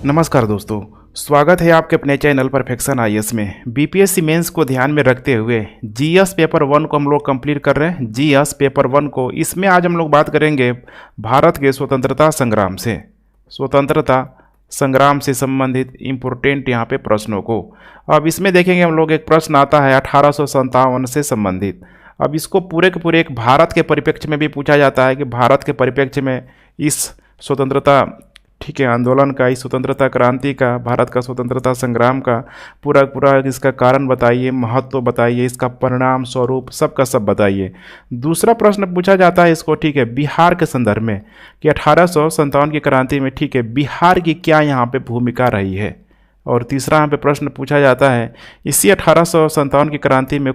नमस्कार दोस्तों, स्वागत है आपके अपने चैनल परफेक्शन आईएएस में। बीपीएससी मेंस को ध्यान में रखते हुए जीएस पेपर 1 को हम लोग कंप्लीट कर रहे हैं। जीएस पेपर 1 को इसमें आज हम लोग बात करेंगे भारत के स्वतंत्रता संग्राम से संबंधित इम्पोर्टेंट यहाँ पे प्रश्नों को। अब इसमें देखेंगे हम लोग, एक प्रश्न आता है 1857 से संबंधित। अब इसको पूरे के पूरे एक भारत के परिप्रेक्ष्य में भी पूछा जाता है कि भारत के परिप्रेक्ष्य में इस स्वतंत्रता आंदोलन का, इस स्वतंत्रता क्रांति का, भारत का स्वतंत्रता संग्राम का पूरा इसका कारण बताइए, महत्व बताइए, इसका परिणाम स्वरूप सबका सब बताइए। दूसरा प्रश्न पूछा जाता है इसको बिहार के संदर्भ में कि 1857 की क्रांति में बिहार की क्या यहाँ पे भूमिका रही है। और तीसरा यहाँ पे प्रश्न पूछा जाता है इसी 1857 की क्रांति में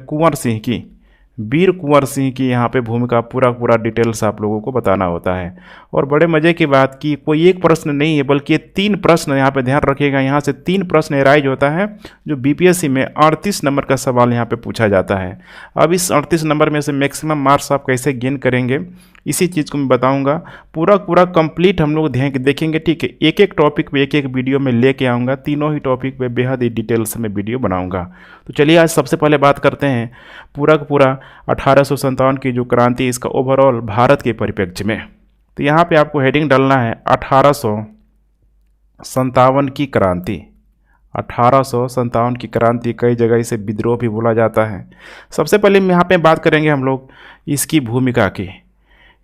वीर कुंवर सिंह की यहाँ पे भूमिका पूरा डिटेल्स आप लोगों को बताना होता है। और बड़े मज़े की बात कि कोई एक प्रश्न नहीं है बल्कि 3 प्रश्न, यहाँ पे ध्यान रखिएगा, यहाँ से 3 प्रश्न एराइज होता है जो बीपीएससी में 38 नंबर का सवाल यहाँ पे पूछा जाता है। अब इस 38 नंबर में से मैक्सिमम मार्क्स आप कैसे गेन करेंगे इसी चीज़ को मैं बताऊंगा। पूरा कंप्लीट हम लोग देखेंगे। एक एक टॉपिक पे एक वीडियो में लेके आऊँगा, तीनों ही टॉपिक पे बेहद ही डिटेल्स में वीडियो बनाऊँगा। तो चलिए आज सबसे पहले बात करते हैं पूरा 1857 की जो क्रांति, इसका ओवरऑल भारत के परिप्रेक्ष्य में। तो यहाँ पे आपको हेडिंग डालना है 1857 की क्रांति। 1857 की क्रांति, कई जगह इसे विद्रोह भी बोला जाता है। सबसे पहले यहाँ पे बात करेंगे हम लोग इसकी भूमिका की।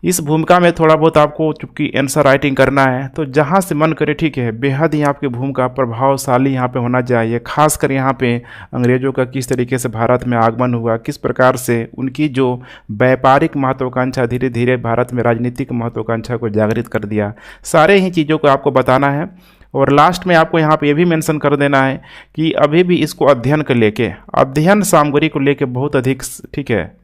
इस भूमिका में थोड़ा बहुत आपको चूँकि आंसर राइटिंग करना है, तो जहाँ से मन करे बेहद ही आपकी भूमिका प्रभावशाली यहाँ पे होना चाहिए। खासकर यहाँ पे अंग्रेज़ों का किस तरीके से भारत में आगमन हुआ, किस प्रकार से उनकी जो व्यापारिक महत्वाकांक्षा धीरे धीरे भारत में राजनीतिक महत्वाकांक्षा को जागृत कर दिया, सारे ही चीज़ों को आपको बताना है। और लास्ट में आपको यहाँ पे ये भी मेंशन कर देना है कि अभी भी इसको अध्ययन सामग्री को लेके बहुत अधिक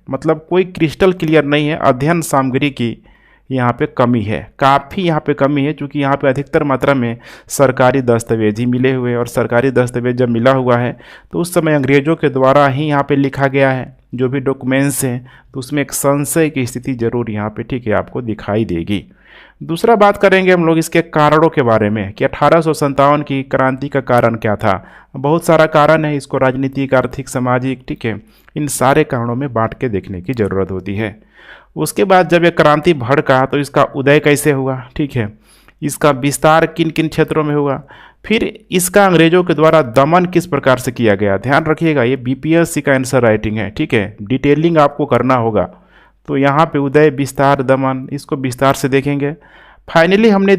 मतलब कोई क्रिस्टल क्लियर नहीं है। अध्ययन सामग्री की यहाँ पे कमी है, काफ़ी यहाँ पे कमी है, क्योंकि यहाँ पे अधिकतर मात्रा में सरकारी दस्तावेज ही मिले हुए हैं। और सरकारी दस्तावेज जब मिला हुआ है तो उस समय अंग्रेज़ों के द्वारा ही यहाँ पे लिखा गया है जो भी डॉक्यूमेंट्स हैं, तो उसमें एक संशय की स्थिति जरूर यहाँ पे आपको दिखाई देगी। दूसरा बात करेंगे हम लोग इसके कारणों के बारे में कि 1857 की क्रांति का कारण क्या था। बहुत सारा कारण है, इसको राजनीतिक, आर्थिक, सामाजिक इन सारे कारणों में बांट के देखने की ज़रूरत होती है। उसके बाद जब ये क्रांति भड़का तो इसका उदय कैसे हुआ, इसका विस्तार किन किन क्षेत्रों में हुआ, फिर इसका अंग्रेज़ों के द्वारा दमन किस प्रकार से किया गया। ध्यान रखिएगा, ये बीपीएससी का आंसर राइटिंग है, डिटेलिंग आपको करना होगा। तो यहाँ पे उदय, विस्तार, दमन, इसको विस्तार से देखेंगे। फाइनली हमने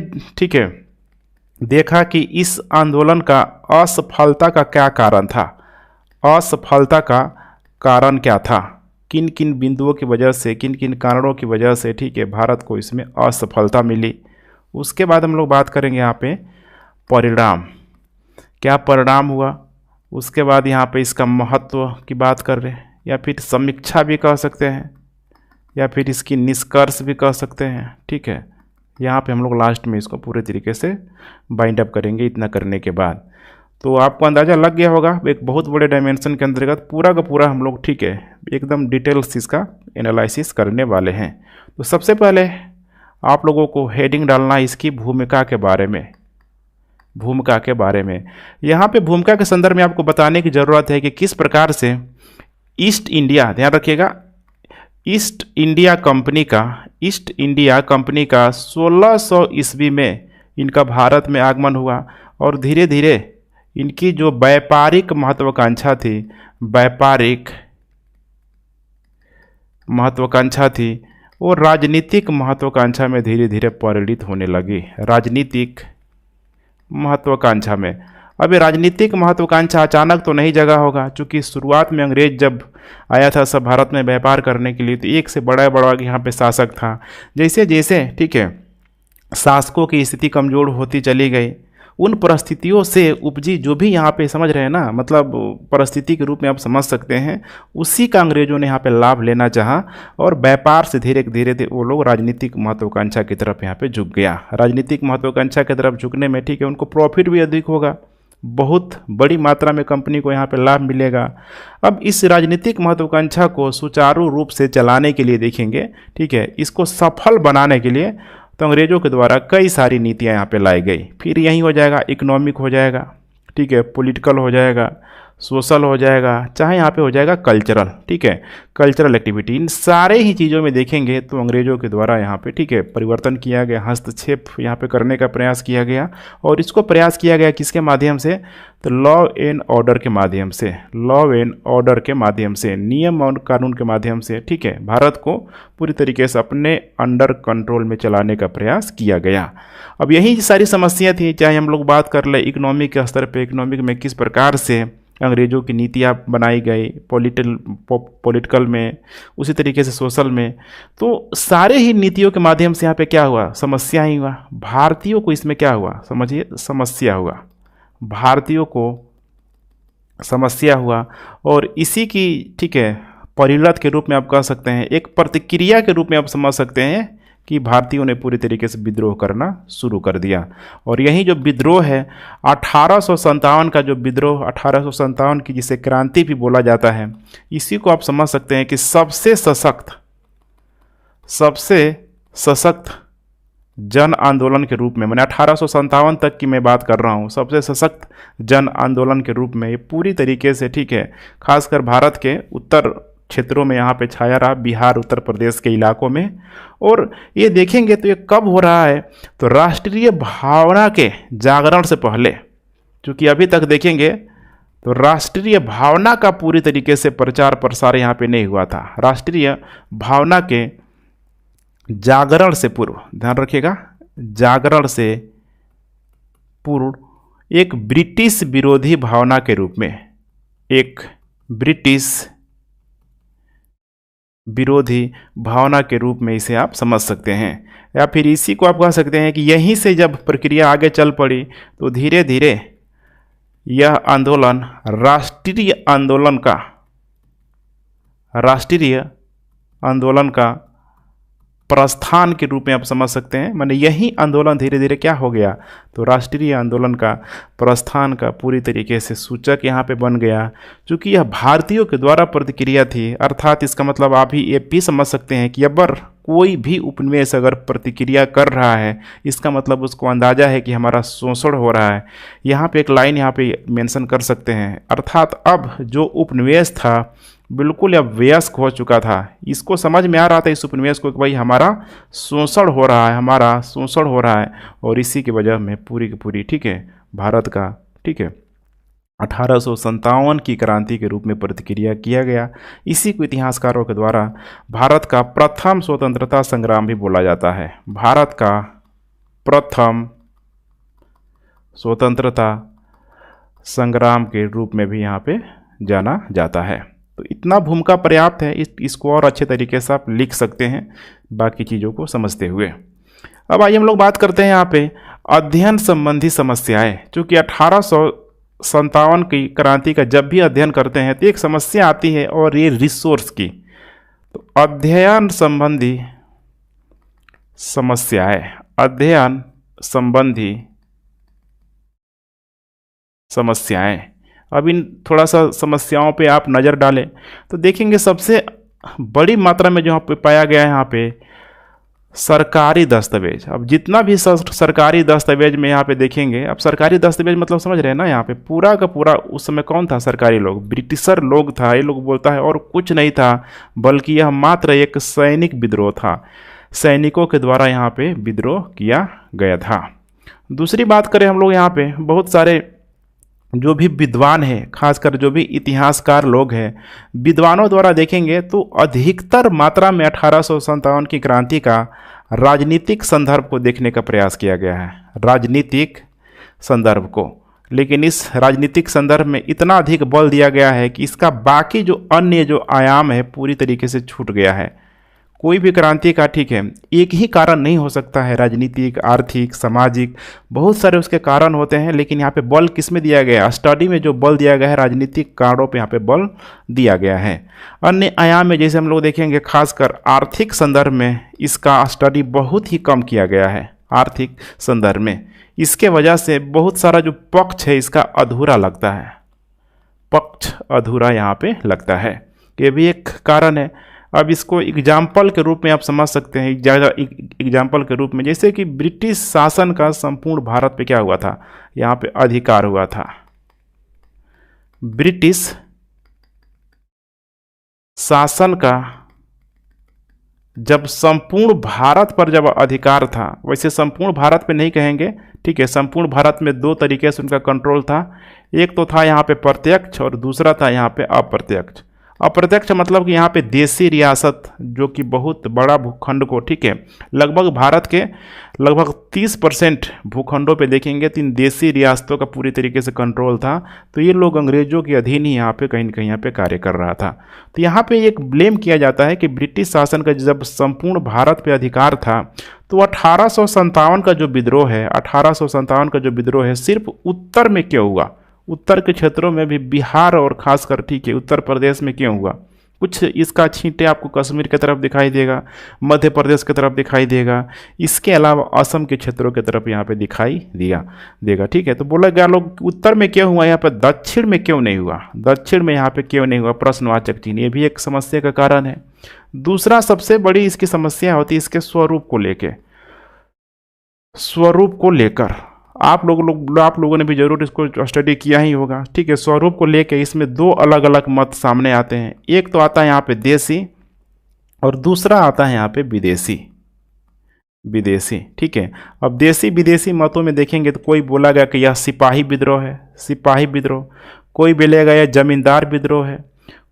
देखा कि इस आंदोलन का असफलता का क्या कारण था, असफलता का कारण क्या था, किन किन बिंदुओं की वजह से, किन किन कारणों की वजह से भारत को इसमें असफलता मिली। उसके बाद हम लोग बात करेंगे यहाँ पे परिणाम, क्या परिणाम हुआ। उसके बाद यहाँ पे इसका महत्व की बात कर रहे हैं, या फिर समीक्षा भी कह सकते हैं, या फिर इसकी निष्कर्ष भी कह सकते हैं। यहाँ पे हम लोग लास्ट में इसको पूरे तरीके से बाइंड अप करेंगे। इतना करने के बाद तो आपको अंदाज़ा लग गया होगा, एक बहुत बड़े डायमेंशन के अंतर्गत पूरा का पूरा हम लोग एकदम डिटेल्स इसका एनालिसिस करने वाले हैं। तो सबसे पहले आप लोगों को हेडिंग डालना है इसकी भूमिका के बारे में। यहाँ पे भूमिका के संदर्भ में आपको बताने की ज़रूरत है कि किस प्रकार से ईस्ट इंडिया, ध्यान रखिएगा, ईस्ट इंडिया कंपनी का 1600 ईस्वी में इनका भारत में आगमन हुआ। और धीरे धीरे इनकी जो व्यापारिक महत्वाकांक्षा थी वो राजनीतिक महत्वाकांक्षा में धीरे धीरे परिणित होने लगी। राजनीतिक महत्वाकांक्षा में, अब ये राजनीतिक महत्वाकांक्षा अचानक तो नहीं जगा होगा, क्योंकि शुरुआत में अंग्रेज जब आया था सब भारत में व्यापार करने के लिए, तो एक से बड़ा यहाँ पे शासक था। जैसे जैसे शासकों की स्थिति कमज़ोर होती चली गई, उन परिस्थितियों से उपजी जो भी यहाँ पे समझ रहे हैं ना, मतलब परिस्थिति के रूप में आप समझ सकते हैं, उसी का अंग्रेज़ों ने यहाँ पे लाभ लेना चाहा। और व्यापार से धीरे धीरे वो लोग राजनीतिक महत्वाकांक्षा की तरफ यहाँ पे झुक गया। राजनीतिक महत्वाकांक्षा की तरफ झुकने में उनको प्रॉफिट भी अधिक होगा, बहुत बड़ी मात्रा में कंपनी को यहाँ पे लाभ मिलेगा। अब इस राजनीतिक महत्वाकांक्षा को सुचारू रूप से चलाने के लिए देखेंगे, इसको सफल बनाने के लिए तो अंग्रेजों के द्वारा कई सारी नीतियाँ यहाँ पे लाई गई। फिर यही हो जाएगा, इकोनॉमिक हो जाएगा, ठीक है, पॉलिटिकल हो जाएगा, सोशल हो जाएगा, चाहे यहाँ पे हो जाएगा कल्चरल, ठीक है, कल्चरल एक्टिविटी। इन सारे ही चीज़ों में देखेंगे तो अंग्रेजों के द्वारा यहाँ पे, ठीक है, परिवर्तन किया गया, हस्तक्षेप यहाँ पे करने का प्रयास किया गया। और इसको प्रयास किया गया किसके माध्यम से? तो लॉ एंड ऑर्डर के माध्यम से, लॉ एंड ऑर्डर के माध्यम से, नियम और कानून के माध्यम से, ठीक है, भारत को पूरी तरीके से अपने अंडर कंट्रोल में चलाने का प्रयास किया गया। अब यही सारी समस्या थी, चाहे हम लोग बात कर ले इकोनॉमिक के स्तर पे, इकोनॉमिक में किस प्रकार से अंग्रेजों की नीतियाँ बनाई गई, पॉलिटिकल में, उसी तरीके से सोशल में। तो सारे ही नीतियों के माध्यम से यहाँ पे क्या हुआ? समस्या ही हुआ। भारतीयों को इसमें क्या हुआ? समझिए, समस्या हुआ, भारतीयों को समस्या हुआ। और इसी की, ठीक है, परिणत के रूप में आप कह सकते हैं, एक प्रतिक्रिया के रूप में आप समझ सकते हैं कि भारतीयों ने पूरी तरीके से विद्रोह करना शुरू कर दिया। और यही जो विद्रोह है 1857 का, जो विद्रोह 1857 की जिसे क्रांति भी बोला जाता है, इसी को आप समझ सकते हैं कि सबसे सशक्त जन आंदोलन के रूप में, मैंने 1857 तक की मैं बात कर रहा हूँ, सबसे सशक्त जन आंदोलन के रूप में ये पूरी तरीके से, ठीक है, खासकर भारत के उत्तर क्षेत्रों में यहाँ पे छाया रहा, बिहार, उत्तर प्रदेश के इलाकों में। और ये देखेंगे तो ये कब हो रहा है? तो राष्ट्रीय भावना के जागरण से पहले, क्योंकि अभी तक देखेंगे तो राष्ट्रीय भावना का पूरी तरीके से प्रचार प्रसार यहाँ पे नहीं हुआ था। राष्ट्रीय भावना के जागरण से पूर्व, ध्यान रखिएगा, जागरण से पूर्व एक ब्रिटिश विरोधी भावना के रूप में, एक ब्रिटिश विरोधी भावना के रूप में इसे आप समझ सकते हैं। या फिर इसी को आप कह सकते हैं कि यहीं से जब प्रक्रिया आगे चल पड़ी तो धीरे धीरे यह आंदोलन राष्ट्रीय आंदोलन का प्रस्थान के रूप में आप समझ सकते हैं। माने यही आंदोलन धीरे धीरे क्या हो गया? तो राष्ट्रीय आंदोलन का प्रस्थान का पूरी तरीके से सूचक यहाँ पे बन गया। क्योंकि यह भारतीयों के द्वारा प्रतिक्रिया थी, अर्थात इसका मतलब आप ही ये भी समझ सकते हैं कि अगर कोई भी उपनिवेश अगर प्रतिक्रिया कर रहा है, इसका मतलब उसको अंदाजा है कि हमारा शोषण हो रहा है। यहाँ पे एक लाइन यहाँ पे मेंशन कर सकते हैं, अर्थात अब जो उपनिवेश था बिल्कुल अब वयस्क हो चुका था। इसको समझ में आ रहा था, इस उपनिवेश को, कि भाई हमारा शोषण हो रहा है, हमारा शोषण हो रहा है। और इसी की वजह में पूरी की पूरी, ठीक है, भारत का, ठीक है, 1857 की क्रांति के रूप में प्रतिक्रिया किया गया। इसी को इतिहासकारों के द्वारा भारत का प्रथम स्वतंत्रता संग्राम भी बोला जाता है। भारत का प्रथम स्वतंत्रता संग्राम के रूप में भी यहाँ पे जाना जाता है। तो इतना भूमिका पर्याप्त है, इसको और अच्छे तरीके से आप लिख सकते हैं बाकी चीज़ों को समझते हुए। अब आइए हम लोग बात करते हैं यहाँ पे अध्ययन संबंधी समस्याएं। चूँकि 1857 की क्रांति का जब भी अध्ययन करते हैं तो एक समस्या आती है, और ये रिसोर्स की। तो अध्ययन संबंधी समस्याएं, अध्ययन संबंधी समस्याएं। अब इन थोड़ा सा समस्याओं पे आप नज़र डालें तो देखेंगे सबसे बड़ी मात्रा में जो यहाँ पे पाया गया है, यहाँ पे सरकारी दस्तावेज। अब जितना भी सरकारी दस्तावेज में यहाँ पे देखेंगे, अब सरकारी दस्तावेज मतलब समझ रहे हैं ना, यहाँ पे पूरा का पूरा उस समय कौन था? सरकारी लोग, ब्रिटिशर लोग था, ये लोग बोलता है, और कुछ नहीं था, बल्कि यह मात्र एक सैनिक विद्रोह था। सैनिकों के द्वारा यहाँ पे विद्रोह किया गया था। दूसरी बात करें हम लोग, यहाँ पे बहुत सारे जो भी विद्वान हैं, खासकर जो भी इतिहासकार लोग हैं, विद्वानों द्वारा देखेंगे तो अधिकतर मात्रा में 1857 की क्रांति का राजनीतिक संदर्भ को देखने का प्रयास किया गया है, राजनीतिक संदर्भ को। लेकिन इस राजनीतिक संदर्भ में इतना अधिक बल दिया गया है कि इसका बाकी जो अन्य जो आयाम है पूरी तरीके से छूट गया है। कोई भी क्रांति का, ठीक है, एक ही कारण नहीं हो सकता है, राजनीतिक, आर्थिक, सामाजिक, बहुत सारे उसके कारण होते हैं। लेकिन यहाँ पे बल किस में दिया गया? स्टडी में जो बल दिया गया है, राजनीतिक कारणों पे यहाँ पे बल दिया गया है। अन्य आयाम में जैसे हम लोग देखेंगे, खासकर आर्थिक संदर्भ में इसका स्टडी बहुत ही कम किया गया है, आर्थिक संदर्भ में। इसके वजह से बहुत सारा जो पक्ष है इसका अधूरा लगता है, पक्ष अधूरा यहाँ पे लगता है। ये भी एक कारण है। अब इसको एग्जाम्पल के रूप में आप समझ सकते हैं, एग्जाम्पल के रूप में, जैसे कि ब्रिटिश शासन का संपूर्ण भारत पे क्या हुआ था, यहाँ पे अधिकार हुआ था। ब्रिटिश शासन का जब संपूर्ण भारत पर जब अधिकार था, वैसे संपूर्ण भारत पे नहीं कहेंगे, ठीक है, संपूर्ण भारत में दो तरीके से उनका कंट्रोल था। एक तो था यहाँ पे प्रत्यक्ष और दूसरा था यहाँ पे अप्रत्यक्ष। अप्रत्यक्ष मतलब कि यहाँ पे देशी रियासत जो कि बहुत बड़ा भूखंड को, ठीक है, लगभग भारत के लगभग 30% भूखंडों पे देखेंगे तो इन देशी रियासतों का पूरी तरीके से कंट्रोल था। तो ये लोग अंग्रेजों के अधीन ही यहाँ पे कहीं न कहीं यहाँ पे कार्य कर रहा था। तो यहाँ पे एक ब्लेम किया जाता है कि ब्रिटिश शासन का जब संपूर्ण भारत पे अधिकार था तो 1857 का जो विद्रोह है, 1857 का जो विद्रोह है सिर्फ उत्तर में क्यों हुआ, उत्तर के क्षेत्रों में भी, बिहार और खासकर, ठीक है, उत्तर प्रदेश में क्यों हुआ, कुछ इसका छींटे आपको कश्मीर की तरफ दिखाई देगा, मध्य प्रदेश की तरफ दिखाई देगा, इसके अलावा असम के क्षेत्रों की तरफ यहाँ पे दिखाई देगा, ठीक है। तो बोला गया लोग उत्तर में क्यों हुआ, यहाँ पे दक्षिण में क्यों नहीं हुआ, दक्षिण में यहाँ पे क्यों नहीं हुआ, प्रश्नवाचक चिन्ह, ये भी एक समस्या का कारण है। दूसरा सबसे बड़ी इसकी समस्या होती है इसके स्वरूप को लेकर आप लोगों ने भी जरूर इसको स्टडी किया ही होगा, ठीक है। स्वरूप को लेकर इसमें दो अलग अलग मत सामने आते हैं। एक तो आता है यहाँ पे देशी और दूसरा आता है यहाँ पे विदेशी, ठीक है। अब देशी विदेशी मतों में देखेंगे तो कोई बोला गया कि यह सिपाही विद्रोह है, कोई बोलेगा यह जमींदार विद्रोह है,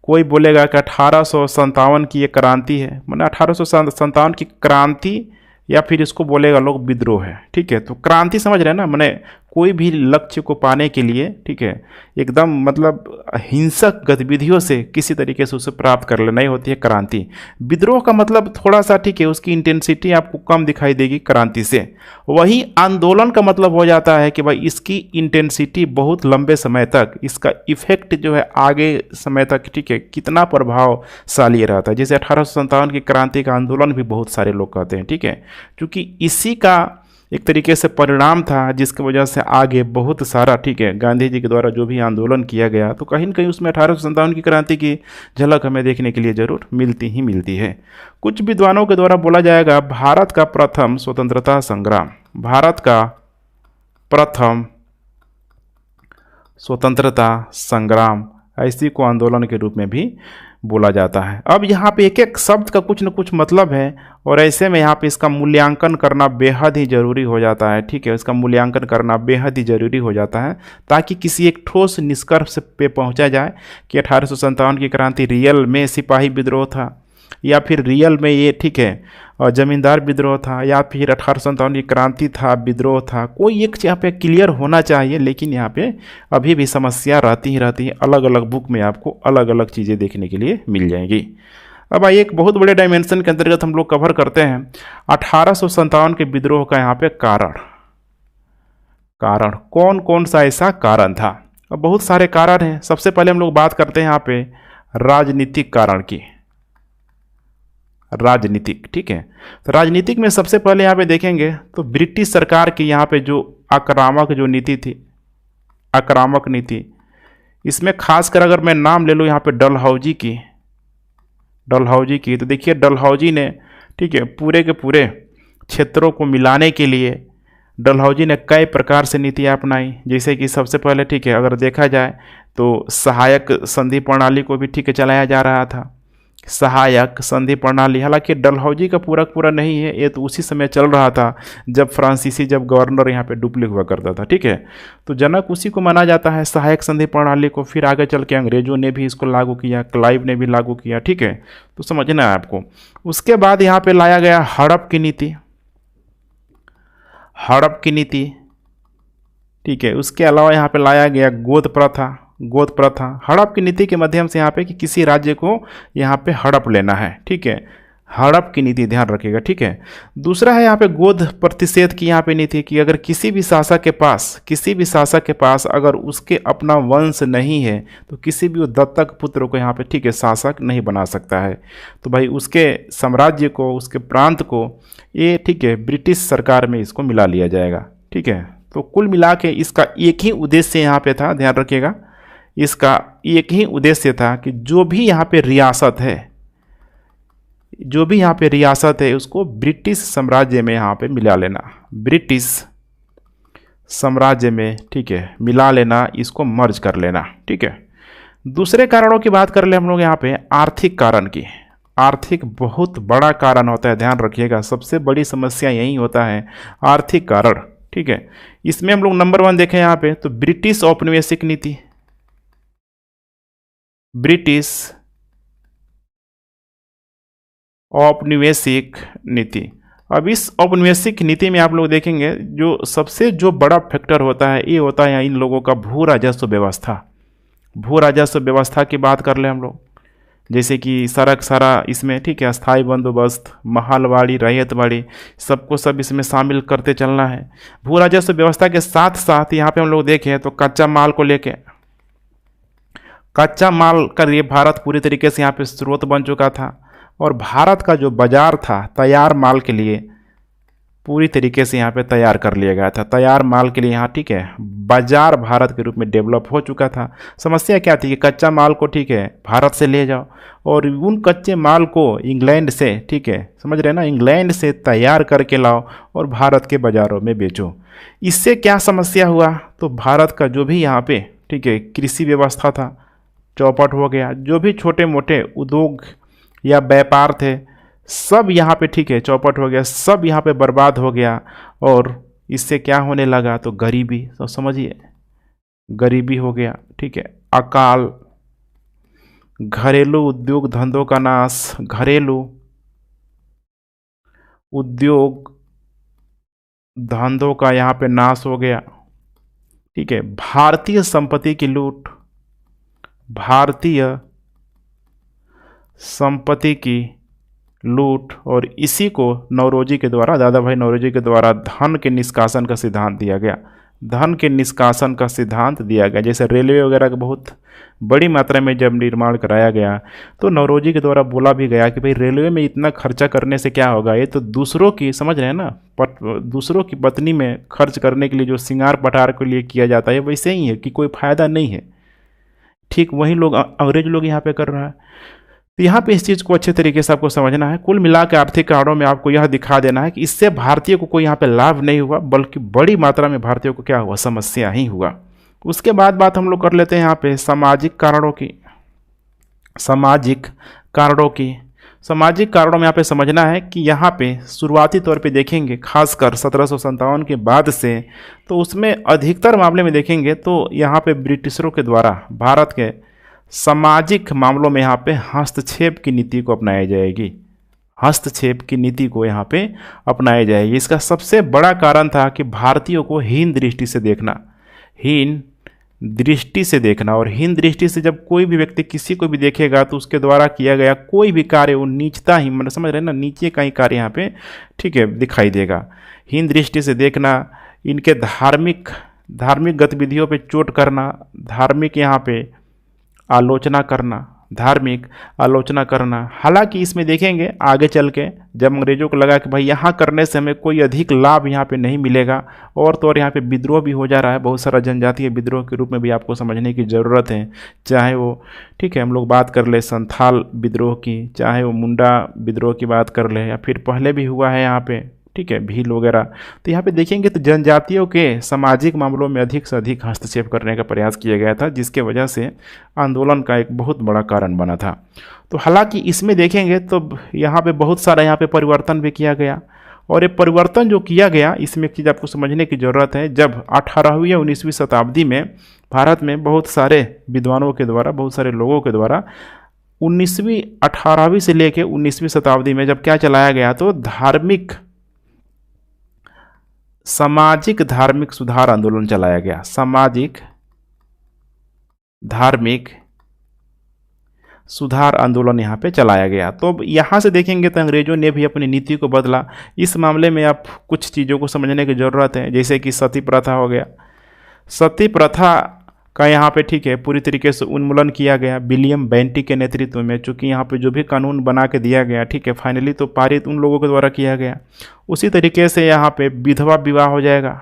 कोई बोलेगा कि 1857 की ये क्रांति है, मतलब 1857 की क्रांति, या फिर इसको बोलेगा लोग विद्रोह है, ठीक है। तो क्रांति समझ रहे हैं ना, मैंने कोई भी लक्ष्य को पाने के लिए, ठीक है, एकदम मतलब हिंसक गतिविधियों से किसी तरीके से उसे प्राप्त कर लेना ही होती है क्रांति। विद्रोह का मतलब थोड़ा सा, ठीक है, उसकी इंटेंसिटी आपको कम दिखाई देगी क्रांति से। वही आंदोलन का मतलब हो जाता है कि भाई इसकी इंटेंसिटी बहुत लंबे समय तक, इसका इफेक्ट जो है आगे समय तक, ठीक है, कितना प्रभावशाली रहा था। जैसे 1857 की क्रांति का आंदोलन भी बहुत सारे लोग कहते हैं, ठीक है, क्योंकि इसी का एक तरीके से परिणाम था जिसकी वजह से आगे बहुत सारा, ठीक है, गांधी जी के द्वारा जो भी आंदोलन किया गया, तो कहीं न कहीं उसमें 1857 की क्रांति की झलक हमें देखने के लिए जरूर मिलती है। कुछ विद्वानों के द्वारा बोला जाएगा भारत का प्रथम स्वतंत्रता संग्राम, ऐसी को आंदोलन के रूप में भी बोला जाता है। अब यहाँ पे एक एक शब्द का कुछ न कुछ मतलब है और ऐसे में यहाँ पे इसका मूल्यांकन करना बेहद ही ज़रूरी हो जाता है, ठीक है, इसका मूल्यांकन करना बेहद ही ज़रूरी हो जाता है ताकि किसी एक ठोस निष्कर्ष पे पहुँचा जाए कि 1857 की क्रांति रियल में सिपाही विद्रोह था या फिर रियल में ये, ठीक है, जमींदार विद्रोह था या फिर 1857 की क्रांति था, विद्रोह था। कोई एक यहाँ पे क्लियर होना चाहिए, लेकिन यहाँ पे अभी भी समस्या रहती है। अलग अलग बुक में आपको अलग अलग चीज़ें देखने के लिए मिल जाएंगी। अब आइए एक बहुत बड़े डायमेंशन के अंतर्गत हम लोग कवर करते हैं 1857 के विद्रोह का यहाँ पे कारण कौन कौन सा ऐसा कारण था। अब बहुत सारे कारण हैं। सबसे पहले हम लोग बात करते हैं यहाँ पे राजनीतिक कारण की, ठीक है। तो राजनीतिक में सबसे पहले यहाँ पे देखेंगे तो ब्रिटिश सरकार की यहाँ पे जो आक्रामक नीति, इसमें खासकर अगर मैं नाम ले लूँ यहाँ पे डलहौजी की, तो देखिए डलहौजी ने, ठीक है, पूरे के पूरे क्षेत्रों को मिलाने के लिए डलहौजी ने कई प्रकार से नीतियाँ अपनाई। जैसे कि सबसे पहले, ठीक है, अगर देखा जाए तो सहायक संधि प्रणाली को भी, ठीक है, चलाया जा रहा था। सहायक संधि प्रणाली, हालांकि डलहौजी का पूरा नहीं है, ये तो उसी समय चल रहा था जब फ्रांसीसी गवर्नर यहाँ पे डुप्लीकेट हुआ करता था, ठीक है। तो जनक उसी को माना जाता है, सहायक संधि प्रणाली को। फिर आगे चल के अंग्रेजों ने भी इसको लागू किया, क्लाइव ने भी लागू किया, ठीक है। तो समझना है आपको। उसके बाद यहाँ पे लाया गया हड़प की नीति, ठीक है। उसके अलावा यहाँ पे लाया गया गोद प्रथा। हड़प की नीति के माध्यम से यहाँ पे कि किसी राज्य को यहाँ पे हड़प लेना है, ठीक है, हड़प की नीति ध्यान रखिएगा, ठीक है। दूसरा है यहाँ पे गोद प्रतिषेध की यहाँ पे नीति कि अगर किसी भी शासक के पास अगर उसके अपना वंश नहीं है तो किसी भी दत्तक पुत्र को यहाँ पे, ठीक है, शासक नहीं बना सकता है। तो भाई उसके साम्राज्य को, उसके प्रांत को ये, ठीक है, ब्रिटिश सरकार में इसको मिला लिया जाएगा, ठीक है। तो कुल मिला के इसका एक ही उद्देश्य यहाँ पे था, ध्यान रखिएगा, इसका एक ही उद्देश्य था कि जो भी यहाँ पे रियासत है, जो भी यहाँ पे रियासत है उसको ब्रिटिश साम्राज्य में यहाँ पे मिला लेना, ब्रिटिश साम्राज्य में, ठीक है, मिला लेना, इसको मर्ज कर लेना, ठीक है। दूसरे कारणों की बात कर ले हम लोग यहाँ पे आर्थिक कारण की। आर्थिक बहुत बड़ा कारण होता है, ध्यान रखिएगा, सबसे बड़ी समस्या यही होता है, आर्थिक कारण, ठीक है। इसमें हम लोग नंबर 1 देखें यहाँ पे तो ब्रिटिश औपनिवेशिक नीति, ब्रिटिश औपनिवेशिक नीति। अब इस औपनिवेशिक नीति में आप लोग देखेंगे जो सबसे जो बड़ा फैक्टर होता है ये होता है इन लोगों का भू राजस्व व्यवस्था। भू राजस्व व्यवस्था की बात कर ले हम लोग, जैसे कि सड़क सारा इसमें, ठीक है, स्थायी बंदोबस्त, महलवाड़ी, रैयतवाड़ी, सबको सब इसमें शामिल करते चलना है। भू राजस्व व्यवस्था के साथ साथ यहाँ पे हम लोग देखें तो कच्चा माल को लेके, कच्चा माल का ये भारत पूरी तरीके से यहाँ पे स्रोत बन चुका था और भारत का जो बाजार था तैयार माल के लिए पूरी तरीके से यहाँ पे तैयार कर लिया गया था। तैयार माल के लिए यहाँ, ठीक है, बाजार भारत के रूप में डेवलप हो चुका था। समस्या क्या थी कि कच्चा माल को, ठीक है, भारत से ले जाओ और उन कच्चे माल को इंग्लैंड से, ठीक है, समझ रहे हैं ना, इंग्लैंड से तैयार करके लाओ और भारत के बाज़ारों में बेचो। इससे क्या समस्या हुआ तो भारत का जो भी यहाँ पे, ठीक है, कृषि व्यवस्था था चौपट हो गया। जो भी छोटे मोटे उद्योग या व्यापार थे सब यहाँ पे, ठीक है, चौपट हो गया, सब यहाँ पे बर्बाद हो गया। और इससे क्या होने लगा तो गरीबी, तो समझिए गरीबी हो गया, ठीक है, अकाल, घरेलू उद्योग धंधों का नाश, घरेलू उद्योग धंधों का यहाँ पे नाश हो गया, ठीक है, भारतीय संपत्ति की लूट, भारतीय संपत्ति की लूट, और इसी को नौरोजी के द्वारा, दादा भाई नौरोजी के द्वारा धन के निष्कासन का सिद्धांत दिया गया। धन के निष्कासन का सिद्धांत दिया गया। जैसे रेलवे वगैरह का बहुत बड़ी मात्रा में जब निर्माण कराया गया तो नौरोजी के द्वारा बोला भी गया कि भाई रेलवे में इतना खर्चा करने से क्या होगा, ये तो दूसरों की, समझ रहे हैं ना, दूसरों की पत्नी में खर्च करने के लिए जो श्रृंगार पटार के लिए किया जाता है वैसे ही है कि कोई फायदा नहीं है। ठीक वही लोग, अंग्रेज लोग यहाँ पे कर रहा है। तो यहाँ पे इस चीज़ को अच्छे तरीके से आपको समझना है। कुल मिला के आर्थिक कारणों में आपको यह दिखा देना है कि इससे भारतीय को कोई यहाँ पे लाभ नहीं हुआ, बल्कि बड़ी मात्रा में भारतीयों को क्या हुआ, समस्या ही हुआ। उसके बाद बात हम लोग कर लेते हैं यहाँ पे सामाजिक कारणों की। सामाजिक कारणों की, सामाजिक कारणों में यहाँ पे समझना है कि यहाँ पे शुरुआती तौर पे देखेंगे खासकर 1757 के बाद से, तो उसमें अधिकतर मामले में देखेंगे तो यहाँ पे ब्रिटिशरों के द्वारा भारत के सामाजिक मामलों में यहाँ पे हस्तक्षेप की नीति को अपनाई जाएगी। हस्तक्षेप की नीति को यहाँ पे अपनाई जाएगी। इसका सबसे बड़ा कारण था कि भारतीयों को हीन दृष्टि से देखना, हीन दृष्टि से देखना। और हीन दृष्टि से जब कोई भी व्यक्ति किसी को भी देखेगा तो उसके द्वारा किया गया कोई भी कार्य वो नीचता ही, मतलब समझ रहे हैं ना, नीचे का ही कार्य यहाँ पे, ठीक है, दिखाई देगा। हीन दृष्टि से देखना, इनके धार्मिक गतिविधियों पे चोट करना, धार्मिक यहाँ पे आलोचना करना, धार्मिक आलोचना करना। हालांकि इसमें देखेंगे आगे चल के जब अंग्रेजों को लगा कि भाई यहाँ करने से हमें कोई अधिक लाभ यहाँ पे नहीं मिलेगा, और तो और यहाँ पे विद्रोह भी हो जा रहा है, बहुत सारा जनजातीय विद्रोह के रूप में भी आपको समझने की ज़रूरत है। चाहे वो, ठीक है, हम लोग बात कर ले संथाल विद्रोह की, चाहे वो मुंडा विद्रोह की बात कर ले, या फिर पहले भी हुआ है यहाँ पे, ठीक है, भील वगैरह। तो यहाँ पे देखेंगे तो जनजातियों के सामाजिक मामलों में अधिक से अधिक हस्तक्षेप करने का प्रयास किया गया था, जिसके वजह से आंदोलन का एक बहुत बड़ा कारण बना था। तो हालांकि इसमें देखेंगे तो यहाँ पे बहुत सारा यहाँ पे परिवर्तन भी किया गया। और ये परिवर्तन जो किया गया, इसमें एक चीज़ आपको समझने की ज़रूरत है। जब 18वीं या 19वीं शताब्दी में भारत में बहुत सारे विद्वानों के द्वारा, बहुत सारे लोगों के द्वारा 18वीं से लेकर 19वीं शताब्दी में जब क्या चलाया गया तो सामाजिक धार्मिक सुधार आंदोलन चलाया गया। सामाजिक धार्मिक सुधार आंदोलन यहाँ पे चलाया गया। तो यहाँ से देखेंगे तो अंग्रेजों ने भी अपनी नीति को बदला। इस मामले में आप कुछ चीज़ों को समझने की ज़रूरत है, जैसे कि सती प्रथा हो गया। सती प्रथा का यहाँ पे, ठीक है, पूरी तरीके से उन्मूलन किया गया विलियम बेंटिक के नेतृत्व में। चूँकि यहाँ पे जो भी कानून बना के दिया गया, ठीक है, फाइनली तो पारित उन लोगों के द्वारा किया गया। उसी तरीके से यहाँ पे विधवा विवाह हो जाएगा।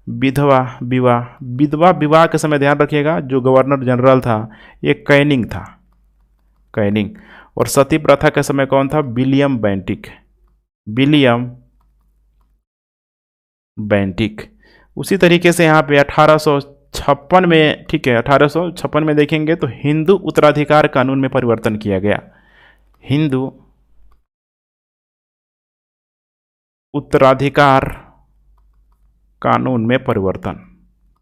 विधवा विवाह के समय ध्यान रखिएगा, जो गवर्नर जनरल था ये कैनिंग था, कैनिंग। और सती प्रथा के समय कौन था? William Bentinck. William Bentinck. उसी तरीके से यहाँ पे 1856 में, ठीक है, 1856 में देखेंगे तो हिंदू उत्तराधिकार कानून में परिवर्तन किया गया। हिंदू उत्तराधिकार कानून में परिवर्तन,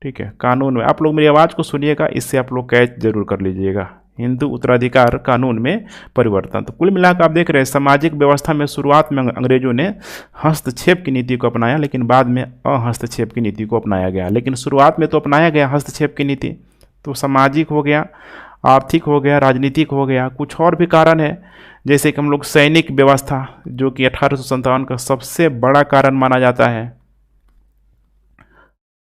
ठीक है, कानून में, आप लोग मेरी आवाज़ को सुनिएगा, इससे आप लोग कैच जरूर कर लीजिएगा। हिंदू उत्तराधिकार कानून में परिवर्तन। तो कुल मिलाकर आप देख रहे हैं सामाजिक व्यवस्था में शुरुआत में अंग्रेजों ने हस्तक्षेप की नीति को अपनाया, लेकिन बाद में अहस्तक्षेप की नीति को अपनाया गया। लेकिन शुरुआत में तो अपनाया गया हस्तक्षेप की नीति, तो सामाजिक हो गया, आर्थिक हो गया, राजनीतिक हो गया, कुछ और भी कारण है, जैसे कि हम लोग सैनिक व्यवस्था, जो कि 1857 का सबसे बड़ा कारण माना जाता है।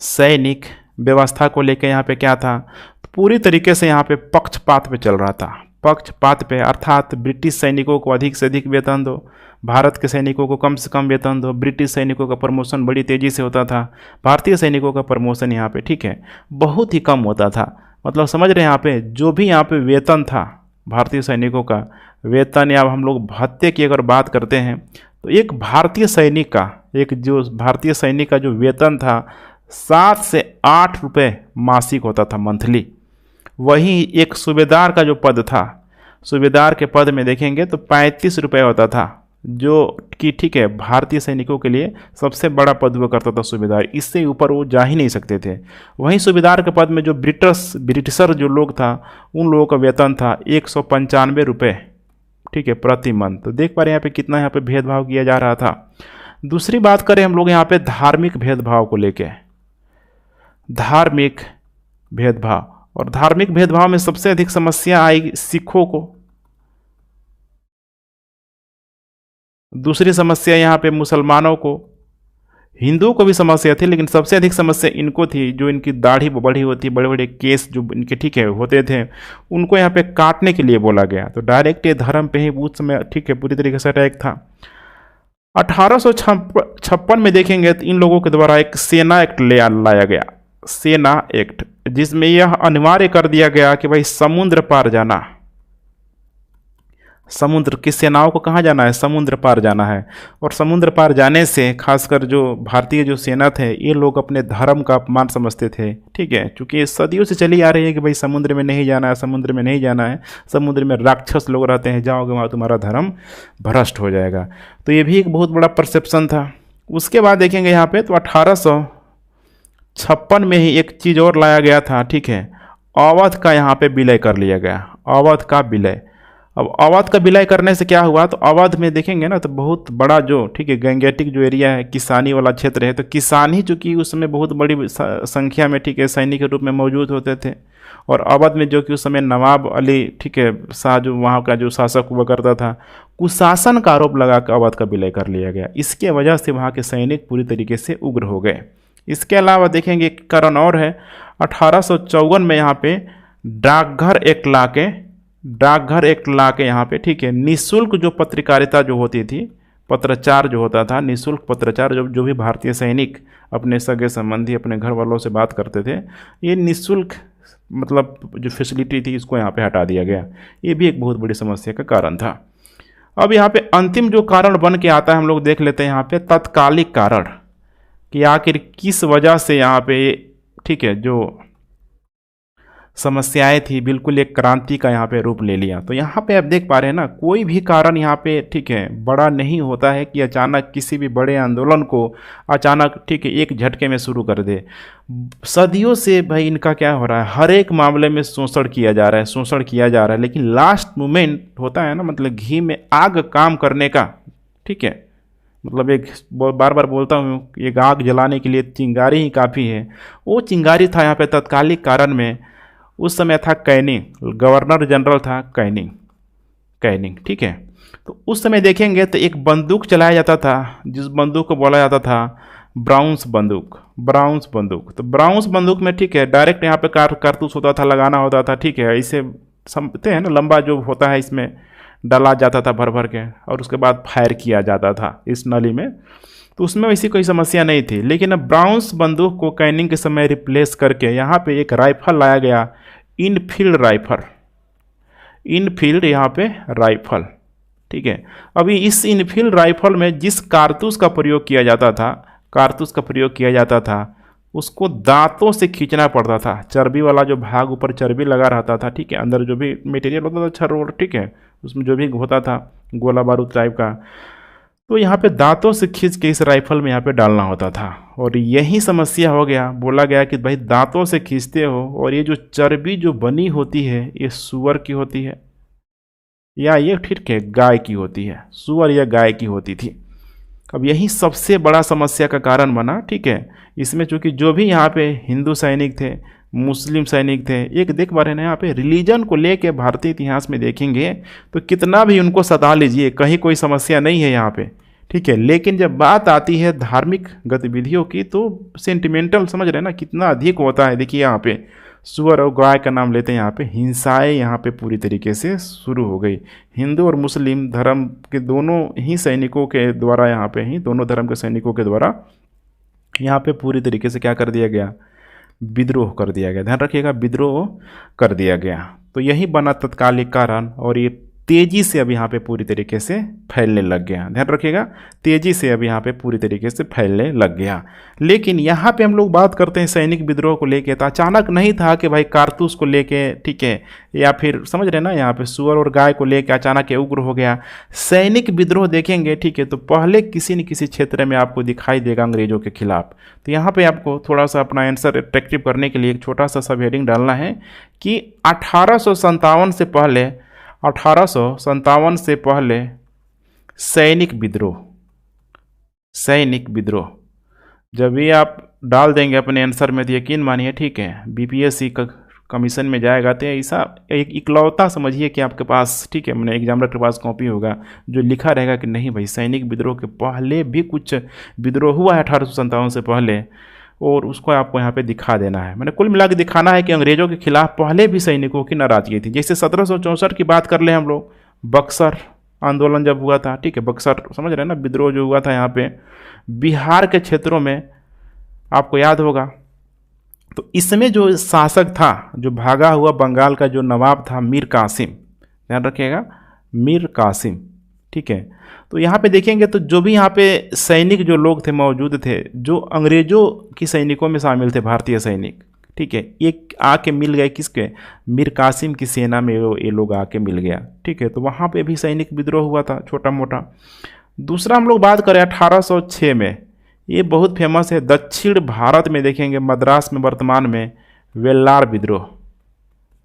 सैनिक व्यवस्था को लेकर यहाँ पे क्या था? तो पूरी तरीके से यहाँ पे पक्षपात पे चल रहा था। पक्षपात पे अर्थात ब्रिटिश सैनिकों को अधिक से अधिक वेतन दो, भारत के सैनिकों को कम से कम वेतन दो। ब्रिटिश सैनिकों का प्रमोशन बड़ी तेज़ी से होता था, भारतीय सैनिकों का प्रमोशन यहाँ पे, ठीक है, बहुत ही कम होता था। मतलब समझ रहे हैं यहाँ पे, जो भी यहाँ पे वेतन था भारतीय सैनिकों का वेतन, या हम लोग भत्ते की अगर बात करते हैं, तो एक भारतीय सैनिक का, एक जो भारतीय सैनिक का जो वेतन था 7 से 8 रुपये मासिक होता था, मंथली। वहीं एक सूबेदार का जो पद था, सूबेदार के पद में देखेंगे तो 35 रुपये होता था, जो कि ठीक है भारतीय सैनिकों के लिए सबसे बड़ा पद हुआ करता था सूबेदार, इससे ऊपर वो जा ही नहीं सकते थे। वहीं सूबेदार के पद में जो ब्रिटिशर जो लोग था, उन लोगों का वेतन था 195 रुपये, ठीक है, प्रति मंथ। तो देख पा रहे हैं यहाँ पे कितना यहाँ पे भेदभाव किया जा रहा था। दूसरी बात करें हम लोग यहाँ पे धार्मिक भेदभाव को लेके, धार्मिक भेदभाव, और धार्मिक भेदभाव में सबसे अधिक समस्या आई सिखों को। दूसरी समस्या यहाँ पे मुसलमानों को, हिंदुओं को भी समस्या थी, लेकिन सबसे अधिक समस्या इनको थी, जो इनकी दाढ़ी बड़ी होती, बड़े बड़े केस जो इनके, ठीक है, होते थे, उनको यहाँ पे काटने के लिए बोला गया। तो डायरेक्ट ये धर्म पे ही उस समय, ठीक है, पूरी तरीके से अटैक था। 1856 में देखेंगे तो इन लोगों के द्वारा एक सेना एक्ट लाया गया, सेना एक्ट, जिसमें यह अनिवार्य कर दिया गया कि भाई समुद्र पार जाना, समुद्र की सेनाओं को कहाँ जाना है? समुद्र पार जाना है। और समुद्र पार जाने से खासकर जो भारतीय जो सेना थे, ये लोग अपने धर्म का अपमान समझते थे, ठीक है, क्योंकि ये सदियों से चली आ रही है कि भाई समुद्र में नहीं जाना है, समुद्र में नहीं जाना है, समुद्र में राक्षस लोग रहते हैं, जाओगे वहाँ तुम्हारा धर्म भ्रष्ट हो जाएगा। तो ये भी एक बहुत बड़ा परसेप्शन था। उसके बाद देखेंगे यहाँ पे तो 1856 में ही एक चीज़ और लाया गया था, ठीक है, अवध का यहाँ पे विलय कर लिया गया, अवध का विलय। अब अवध का विलय करने से क्या हुआ? तो अवध में देखेंगे ना तो बहुत बड़ा जो, ठीक है, गंगेटिक जो एरिया है, किसानी वाला क्षेत्र है, तो किसान ही चूँकि उस समय बहुत बड़ी संख्या में, ठीक है, सैनिक के रूप में मौजूद होते थे। और अवध में जो कि उस समय नवाब अली, ठीक है, शाह जो वहाँ का जो शासक हुआ करता था, कुशासन का आरोप लगा कर अवध का विलय कर लिया गया। इसके वजह से वहाँ के सैनिक पूरी तरीके से उग्र हो गए। इसके अलावा देखेंगे एक कारण और है, 1854 में यहाँ पे डाकघर एक्ट ला के यहाँ पे, ठीक है, निःशुल्क जो पत्रकारिता जो होती थी, पत्रचार जो होता था, निःशुल्क पत्रचार, जो भी भारतीय सैनिक अपने सगे संबंधी, अपने घर वालों से बात करते थे, ये निःशुल्क मतलब जो फैसिलिटी थी, इसको यहाँ पे हटा दिया गया। ये भी एक बहुत बड़ी समस्या का कारण था। अब यहाँ पे अंतिम जो कारण बन के आता है, हम लोग देख लेते हैं यहाँ पे तत्कालिक कारण, कि आखिर किस वजह से यहाँ पे, ठीक है, जो समस्याएं थी बिल्कुल एक क्रांति का यहाँ पे रूप ले लिया। तो यहाँ पे आप देख पा रहे हैं ना, कोई भी कारण यहाँ पे, ठीक है, बड़ा नहीं होता है कि अचानक किसी भी बड़े आंदोलन को अचानक, ठीक है, एक झटके में शुरू कर दे। सदियों से भाई इनका क्या हो रहा है, हर एक मामले में शोषण किया जा रहा है, लेकिन लास्ट मोमेंट होता है ना, मतलब घी में आग काम करने का, ठीक है, मतलब एक बार बार बोलता हूँ, एक आग जलाने के लिए चिंगारी ही काफ़ी है। वो चिंगारी था यहाँ पे तत्कालिक कारण में, उस समय था कैनिंग, गवर्नर जनरल था कैनिंग, ठीक है। तो उस समय देखेंगे तो एक बंदूक चलाया जाता था, जिस बंदूक को बोला जाता था ब्राउन्स बंदूक। तो ब्राउन्स बंदूक में, ठीक है, डायरेक्ट यहाँ पे कारतूस होता था, लगाना होता था, ठीक है, इसे समझते हैं ना, लंबा जो होता है, इसमें डाला जाता था भर के, और उसके बाद फायर किया जाता था इस नली में। तो उसमें वैसी कोई समस्या नहीं थी। लेकिन अब ब्राउन्स बंदूक को कैनिंग के समय रिप्लेस करके यहाँ पे एक राइफल लाया गया, इनफील्ड इनफील्ड यहाँ पे राइफल, ठीक है। अभी इस इनफील्ड राइफल में जिस कारतूस का प्रयोग किया जाता था, कारतूस का प्रयोग किया जाता था, उसको दांतों से खींचना पड़ता था। चर्बी वाला जो भाग ऊपर चर्बी लगा रहता था, ठीक है, अंदर जो भी मटेरियल होता था छर्र, ठीक है, उसमें जो भी होता था गोला बारूद टाइप का, तो यहाँ पे दांतों से खींच के इस राइफल में यहाँ पे डालना होता था। और यही समस्या हो गया, बोला गया कि भाई दांतों से खींचते हो और ये जो चर्बी जो बनी होती है ये सूअर की होती है या ये ठीक है गाय की होती है, सूअर या गाय की होती थी। अब यही सबसे बड़ा समस्या का कारण बना, ठीक है। इसमें चूंकि जो भी यहाँ पे हिंदू सैनिक थे, मुस्लिम सैनिक थे, एक देख पा रहे हैं यहाँ पे रिलीजन को लेके भारतीय इतिहास में देखेंगे तो कितना भी उनको सता लीजिए, कहीं कोई समस्या नहीं है यहाँ पे, ठीक है। लेकिन जब बात आती है धार्मिक गतिविधियों की तो सेंटिमेंटल समझ रहे हैं ना कितना अधिक होता है। देखिए यहाँ पे सूअर और गाय का नाम लेते हैं, यहाँ पे हिंसाएं यहाँ पे पूरी तरीके से शुरू हो गई। हिंदू और मुस्लिम धर्म के दोनों ही सैनिकों के द्वारा, यहाँ पे ही दोनों धर्म के सैनिकों के द्वारा यहाँ पे पूरी तरीके से क्या कर दिया गया, विद्रोह कर दिया गया। ध्यान रखिएगा, विद्रोह कर दिया गया। तो यही बना तत्कालिक कारण और ये तेजी से अब यहाँ पे पूरी तरीके से फैलने लग गया। ध्यान रखिएगा, तेजी से अब यहाँ पे पूरी तरीके से फैलने लग गया। लेकिन यहाँ पे हम लोग बात करते हैं सैनिक विद्रोह को लेके, तो अचानक नहीं था कि भाई कारतूस को लेके, ठीक है, या फिर समझ रहे ना यहाँ पे सूअर और गाय को लेके अचानक ये उग्र हो गया। सैनिक विद्रोह देखेंगे, ठीक है, तो पहले किसी न किसी क्षेत्र में आपको दिखाई देगा अंग्रेजों के खिलाफ। तो यहाँ पे आपको थोड़ा सा अपना आंसर अट्रैक्टिव करने के लिए एक छोटा सा सब हेडिंग डालना है कि 1857 से पहले, 1857 से पहले सैनिक विद्रोह, सैनिक विद्रोह जब भी आप डाल देंगे अपने आंसर में तो यकीन मानिए, ठीक है, बीपीएससी का कमीशन में जाएगा तो ऐसा एक इकलौता समझिए कि आपके पास, ठीक है, मैंने एग्जामिनर के पास कॉपी होगा जो लिखा रहेगा कि नहीं भाई सैनिक विद्रोह के पहले भी कुछ विद्रोह हुआ है 1857 से पहले, और उसको आपको यहाँ पे दिखा देना है। मैंने कुल मिला के दिखाना है कि अंग्रेजों के खिलाफ पहले भी सैनिकों की नाराजगी थी। जैसे 1764 की बात कर ले हम लोग, बक्सर आंदोलन जब हुआ था, ठीक है, बक्सर समझ रहे हैं ना, विद्रोह जो हुआ था यहाँ पे बिहार के क्षेत्रों में, आपको याद होगा। तो इसमें जो शासक था, जो भागा हुआ बंगाल का जो नवाब था मीर कासिम, ध्यान रखिएगा, मीर कासिम, ठीक है। तो यहाँ पे देखेंगे तो जो भी यहाँ पे सैनिक जो लोग थे मौजूद थे, जो अंग्रेजों की सैनिकों में शामिल थे, भारतीय सैनिक, ठीक है, एक आके मिल गए किसके, मीर कासिम की सेना में ये लोग आके मिल गया, ठीक है। तो वहाँ पे भी सैनिक विद्रोह हुआ था छोटा मोटा। दूसरा हम लोग बात करें 1806 में, ये बहुत फेमस है, दक्षिण भारत में देखेंगे मद्रास में वर्तमान में वेल्लार विद्रोह,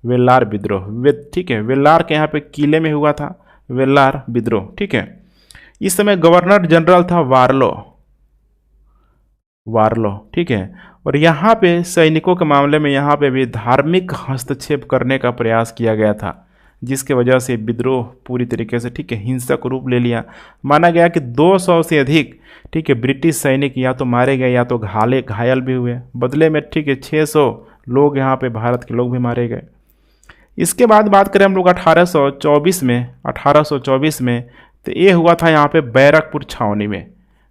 वेल्लार विद्रोह, ठीक है, वेल्लार के यहाँ पे किले में हुआ था वेल्लार विद्रोह, ठीक है। इस समय गवर्नर जनरल था वार्लो, वार्लो, ठीक है। और यहाँ पे सैनिकों के मामले में यहाँ पे भी धार्मिक हस्तक्षेप करने का प्रयास किया गया था, जिसके वजह से विद्रोह पूरी तरीके से, ठीक है, हिंसक रूप ले लिया। माना गया कि 200 से अधिक, ठीक है, ब्रिटिश सैनिक या तो मारे गए या तो घायल भी हुए। बदले में, ठीक है, 600 लोग यहाँ पे भारत के लोग भी मारे गए। इसके बाद बात करें हम लोग 1824 में, 1824 में तो ये हुआ था यहाँ पे बैरकपुर छावनी में,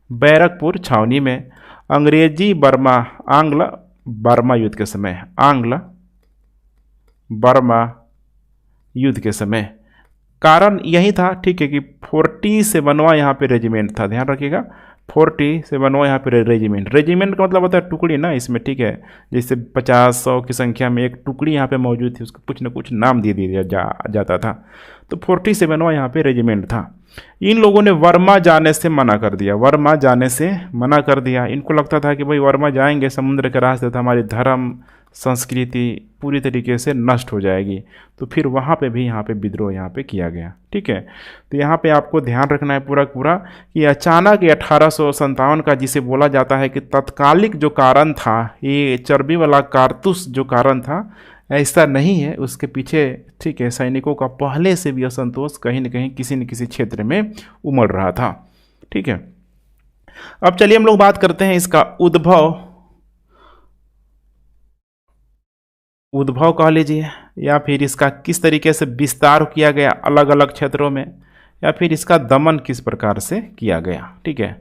बैरकपुर छावनी में अंग्रेजी बर्मा, आंग्ल बर्मा युद्ध के समय, आंग्ल बर्मा युद्ध के समय कारण यही था, ठीक है, कि 47वां यहाँ पे रेजिमेंट था। ध्यान रखिएगा, 47वां यहाँ पे रेजिमेंट, रेजिमेंट का मतलब होता है टुकड़ी ना इसमें, ठीक है, जैसे 50-100 की संख्या में एक टुकड़ी यहाँ पे मौजूद थी, उसको कुछ न कुछ नाम दे दिया जाता था। तो 47वां यहाँ पे रेजिमेंट था। इन लोगों ने वर्मा जाने से मना कर दिया, वर्मा जाने से मना कर दिया। इनको लगता था कि भाई वर्मा जाएंगे समुद्र के रास्ते तो हमारी धर्म संस्कृति पूरी तरीके से नष्ट हो जाएगी। तो फिर वहाँ पे भी यहाँ पे विद्रोह यहाँ पे किया गया, ठीक है। तो यहाँ पे आपको ध्यान रखना है पूरा पूरा कि अचानक 1857 का, जिसे बोला जाता है कि तत्कालिक जो कारण था, ये चर्बी वाला कारतूस जो कारण था, ऐसा नहीं है, उसके पीछे, ठीक है, सैनिकों का पहले से भी असंतोष कहीं न कहीं किसी न किसी क्षेत्र में उमड़ रहा था, ठीक है। अब चलिए हम लोग बात करते हैं इसका उद्भव कह लीजिए, या फिर इसका किस तरीके से विस्तार किया गया अलग अलग क्षेत्रों में, या फिर इसका दमन किस प्रकार से किया गया, ठीक है।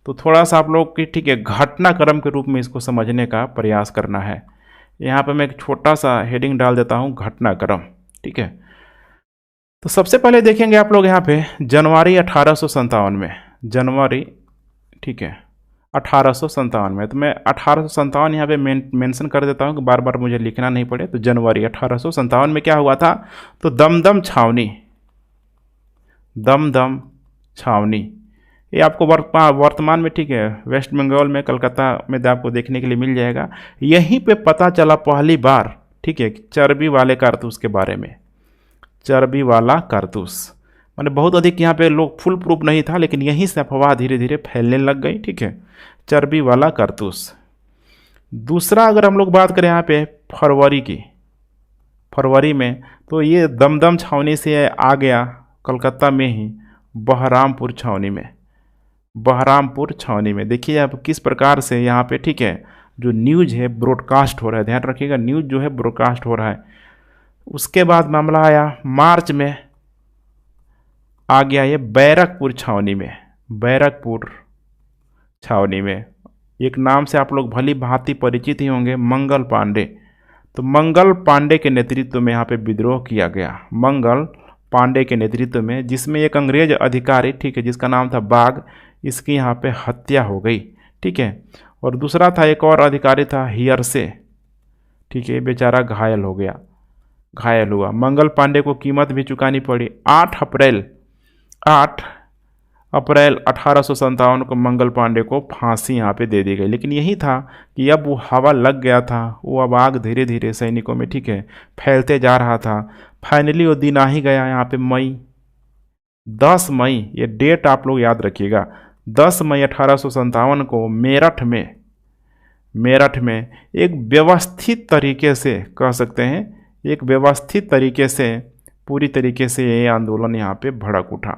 तो थोड़ा सा आप लोग की, ठीक है, घटनाक्रम के रूप में इसको समझने का प्रयास करना है। यहाँ पे मैं एक छोटा सा हेडिंग डाल देता हूँ, घटनाक्रम, ठीक है। तो सबसे पहले देखेंगे आप लोग यहाँ पे जनवरी 1857 में, जनवरी, ठीक है, 1857 में। तो मैं 1857 यहाँ पे मेंशन कर देता हूँ कि बार बार मुझे लिखना नहीं पड़े। तो जनवरी 1857 में क्या हुआ था, तो दमदम छावनी, दमदम छावनी, ये आपको वर्तमान में, ठीक है, वेस्ट बंगाल में, कलकत्ता में आपको देखने के लिए मिल जाएगा। यहीं पे पता चला पहली बार, ठीक है, चर्बी वाले कारतूस के बारे में, चर्बी वाला कारतूस। मैंने बहुत अधिक यहाँ पे लोग फुल प्रूफ नहीं था, लेकिन यहीं से अफवाह धीरे धीरे फैलने लग गई, ठीक है, चर्बी वाला कारतूस। दूसरा अगर हम लोग बात करें यहाँ पे फरवरी की, फरवरी में, तो ये दमदम छावनी से आ गया कलकत्ता में ही बहरामपुर छावनी में, बहरामपुर छावनी में। देखिए आप किस प्रकार से यहाँ पे, ठीक है, जो न्यूज है ब्रॉडकास्ट हो रहा है, ध्यान रखिएगा, न्यूज जो है ब्रॉडकास्ट हो रहा है। उसके बाद मामला आया मार्च में, आ गया ये बैरकपुर छावनी में, बैरकपुर छावनी में। एक नाम से आप लोग भली भांति परिचित ही होंगे, मंगल पांडे। तो मंगल पांडे के नेतृत्व में यहाँ पे विद्रोह किया गया, मंगल पांडे के नेतृत्व में, जिसमें एक अंग्रेज अधिकारी, ठीक है, जिसका नाम था बाग, इसकी यहाँ पे हत्या हो गई, ठीक है। और दूसरा था एक और अधिकारी था हियरसे, ठीक है, बेचारा घायल हो गया, घायल हुआ। मंगल पांडे को कीमत भी चुकानी पड़ी। 8 अप्रैल 1857 को मंगल पांडे को फांसी यहाँ पे दे दी गई। लेकिन यही था कि अब वो हवा लग गया था, वो अब आग धीरे धीरे सैनिकों में, ठीक है, फैलते जा रहा था। फाइनली वो दिन आ ही गया यहाँ पे, मई, 10 मई, ये डेट आप लोग याद रखिएगा, 10 मई 1857 को मेरठ में एक व्यवस्थित तरीके से, कह सकते हैं एक व्यवस्थित तरीके से, पूरी तरीके से ये आंदोलन यहाँ पे भड़क उठा,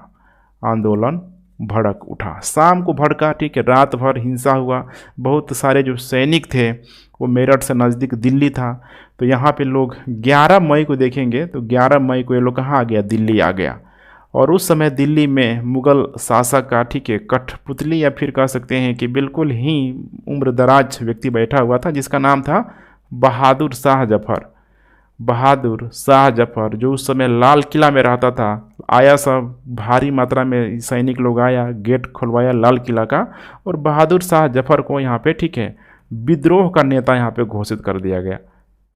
आंदोलन भड़क उठा, शाम को भड़का, ठीक है, रात भर हिंसा हुआ। बहुत सारे जो सैनिक थे वो मेरठ से नज़दीक दिल्ली था, तो यहाँ पे लोग 11 मई को देखेंगे, तो 11 मई को ये लोग कहाँ आ गया, दिल्ली आ गया। और उस समय दिल्ली में मुग़ल शासक का, ठीक है, कठपुतली या फिर कह सकते हैं कि बिल्कुल ही उम्रदराज व्यक्ति बैठा हुआ था, जिसका नाम था बहादुर शाह जफ़र, बहादुर शाह जफ़र, जो उस समय लाल किला में रहता था। आया सब भारी मात्रा में सैनिक लोग आया, गेट खुलवाया लाल किला का, और बहादुर शाह जफ़र को यहाँ पे, ठीक है, विद्रोह का नेता यहाँ पे घोषित कर दिया गया,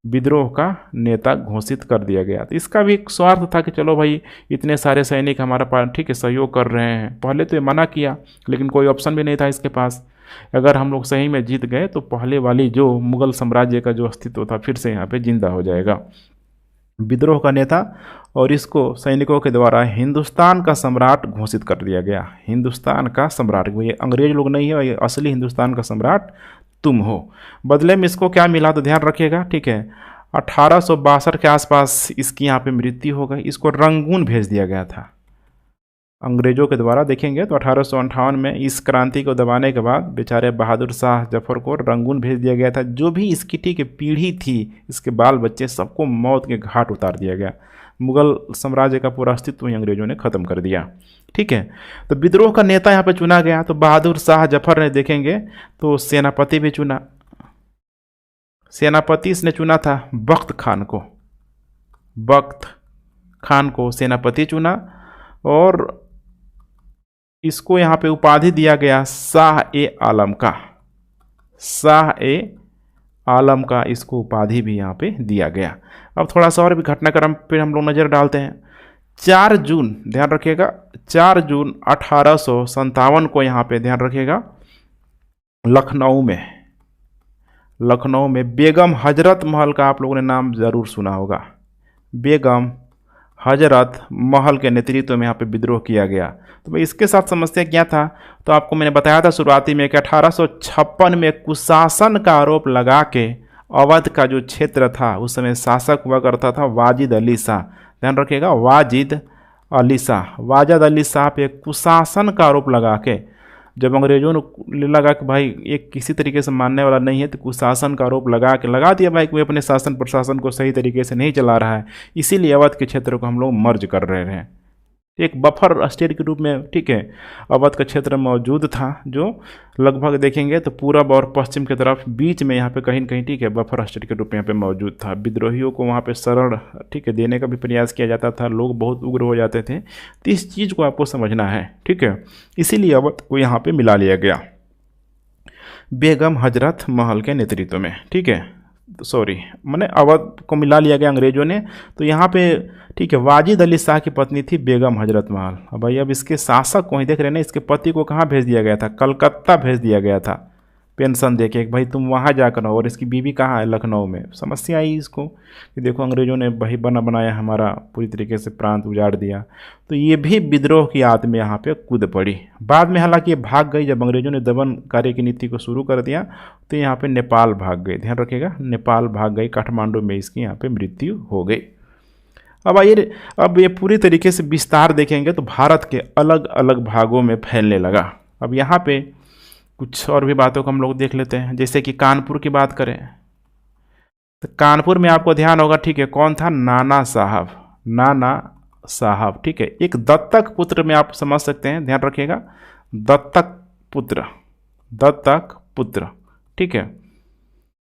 विद्रोह का नेता घोषित कर दिया गया। तो इसका भी एक स्वार्थ था कि चलो भाई, इतने सारे सैनिक हमारा पास, ठीक है, सहयोग कर रहे हैं। पहले तो ये मना किया, लेकिन कोई ऑप्शन भी नहीं था इसके पास। अगर हम लोग सही में जीत गए तो पहले वाली जो मुग़ल साम्राज्य का जो अस्तित्व था फिर से यहाँ पे जिंदा हो जाएगा। विद्रोह का नेता, और इसको सैनिकों के द्वारा हिंदुस्तान का सम्राट घोषित कर दिया गया, हिंदुस्तान का सम्राट। ये अंग्रेज लोग नहीं है, ये असली हिंदुस्तान का सम्राट तुम हो। बदले में इसको क्या मिला, तो ध्यान रखिएगा, ठीक है, 1862 के आसपास इसकी यहाँ पे मृत्यु हो गई। इसको रंगून भेज दिया गया था अंग्रेजों के द्वारा। देखेंगे तो 1858 में इस क्रांति को दबाने के बाद बेचारे बहादुर शाह जफ़र को रंगून भेज दिया गया था। जो भी इसकी, ठीक है, पीढ़ी थी, इसके बाल बच्चे, सबको मौत के घाट उतार दिया गया। मुग़ल साम्राज्य का पूरा अस्तित्व ही अंग्रेजों ने ख़त्म कर दिया, ठीक है। तो विद्रोह का नेता यहाँ पे चुना गया, तो बहादुर शाह जफ़र ने, देखेंगे तो सेनापति भी चुना, सेनापति इसने चुना था बख्त खान को, बख्त खान को सेनापति चुना, और इसको यहाँ पे उपाधि दिया गया शाह ए आलम का, शाह ए आलम का इसको उपाधि भी यहाँ पे दिया गया। अब थोड़ा सा और भी घटनाक्रम पे हम लोग नज़र डालते हैं। 4 जून, ध्यान रखिएगा, 4 जून 1857 को यहाँ पे ध्यान रखिएगा, लखनऊ में बेगम हजरत महल का आप लोगों ने नाम ज़रूर सुना होगा। बेगम हजरत महल के नेतृत्व में यहाँ पे विद्रोह किया गया। तो भाई इसके साथ समस्या क्या था, तो आपको मैंने बताया था शुरुआती में कि 1856 में कुशासन का आरोप लगा के अवध का जो क्षेत्र था, उस समय शासक हुआ करता था वाजिद अली शाह। ध्यान रखिएगा, वाजिद अली शाह पे कुशासन का आरोप लगा के, जब अंग्रेजों ने लगा कि भाई ये किसी तरीके से मानने वाला नहीं है, तो कुशासन का आरोप लगा दिया भाई, कोई अपने शासन प्रशासन को सही तरीके से नहीं चला रहा है, इसीलिए अवध के क्षेत्र को हम लोग मर्ज कर रहे हैं। एक बफर स्टेट के रूप में, ठीक है, अवध का क्षेत्र मौजूद था, जो लगभग देखेंगे तो पूरब और पश्चिम की तरफ बीच में यहाँ पे कहीं न कहीं, ठीक है, बफर स्टेट के रूप में यहाँ पे मौजूद था। विद्रोहियों को वहाँ पे शरण, ठीक है, देने का भी प्रयास किया जाता था, लोग बहुत उग्र हो जाते थे। तो इस चीज़ को आपको समझना है, ठीक है, इसीलिए अवध को यहाँ पर मिला लिया गया बेगम हजरत महल के नेतृत्व में, ठीक है, सॉरी, मैंने अवध को मिला लिया गया अंग्रेजों ने। तो यहाँ पे, ठीक है, वाजिद अली शाह की पत्नी थी बेगम हजरत महल। अब भाई अब इसके शासक को ही देख रहे हैं ना, इसके पति को कहाँ भेज दिया गया था, कलकत्ता भेज दिया गया था पेंशन दे के, भाई तुम वहाँ जाकर रहो, और इसकी बीवी कहाँ है, लखनऊ में। समस्या आई इसको कि देखो अंग्रेज़ों ने भाई बना बनाया हमारा पूरी तरीके से प्रांत उजाड़ दिया। तो ये भी विद्रोह की आद में यहाँ पे कूद पड़ी। बाद में हालांकि ये भाग गई, जब अंग्रेज़ों ने दमन कार्य की नीति को शुरू कर दिया तो यहाँ पे नेपाल भाग गए, ध्यान रखिएगा, नेपाल भाग गई, काठमांडू में इसकी यहाँ पे मृत्यु हो गई। अब आइए, अब ये पूरी तरीके से विस्तार देखेंगे तो भारत के अलग अलग भागों में फैलने लगा। अब यहाँ पे कुछ और भी बातों को हम लोग देख लेते हैं, जैसे कि कानपुर की बात करें तो कानपुर में आपको ध्यान होगा, ठीक है, कौन था, नाना साहब, नाना साहब, ठीक है, एक दत्तक पुत्र में आप समझ सकते हैं, ध्यान रखिएगा, दत्तक पुत्र, दत्तक पुत्र, ठीक है,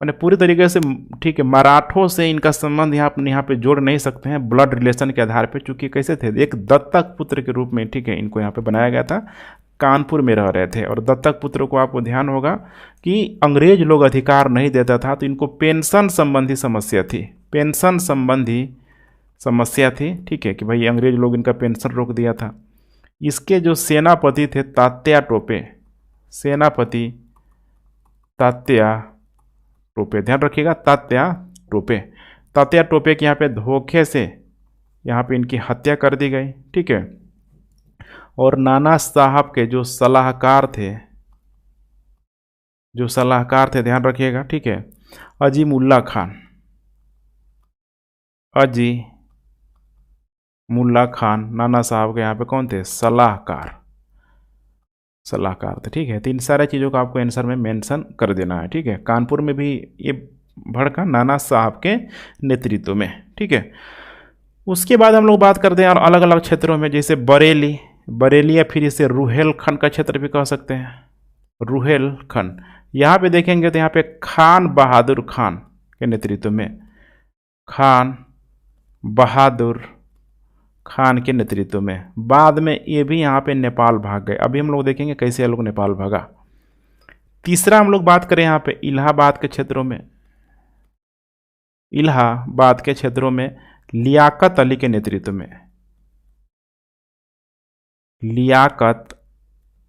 मैंने पूरी तरीके से, ठीक है, मराठों से इनका संबंध यहाँ पे जोड़ नहीं सकते हैं ब्लड रिलेशन के आधार पे, चूंकि कैसे थे, एक दत्तक पुत्र के रूप में, ठीक है, इनको यहाँ पे बनाया गया था, कानपुर में रह रहे थे। और दत्तक पुत्र को आपको ध्यान होगा कि अंग्रेज लोग अधिकार नहीं देता था, तो इनको पेंशन संबंधी समस्या थी, पेंशन संबंधी समस्या थी, ठीक है, कि भाई अंग्रेज लोग इनका पेंशन रोक दिया था। इसके जो सेनापति थे तात्या टोपे, सेनापति तात्या टोपे, ध्यान रखिएगा, तात्या टोपे, तात्या टोपे के यहाँ पे धोखे से यहाँ पे इनकी हत्या कर दी गई, ठीक है। और नाना साहब के जो सलाहकार थे, ध्यान रखिएगा, ठीक है, अजीमुल्ला खान, अजीमुल्ला खान, नाना साहब के यहाँ पे कौन थे, सलाहकार थे, ठीक है। तो इन सारे चीज़ों को आपको आंसर में मेंशन कर देना है, ठीक है। कानपुर में भी ये भड़का नाना साहब के नेतृत्व में, ठीक है। उसके बाद हम लोग बात करते हैं और अलग अलग क्षेत्रों में, जैसे बरेली या फिर इसे रुहेलखंड का क्षेत्र भी कह सकते हैं, रुहेलखंड। यहाँ पे देखेंगे तो यहाँ पे खान बहादुर खान के नेतृत्व में, खान बहादुर खान के नेतृत्व में, बाद में ये भी यहाँ पे नेपाल भाग गए। अभी हम लोग देखेंगे कैसे ये लोग नेपाल भागा। तीसरा हम लोग बात करें यहाँ पे इलाहाबाद के क्षेत्रों में, इलाहाबाद के क्षेत्रों में लियाकत अली के नेतृत्व में, लियाकत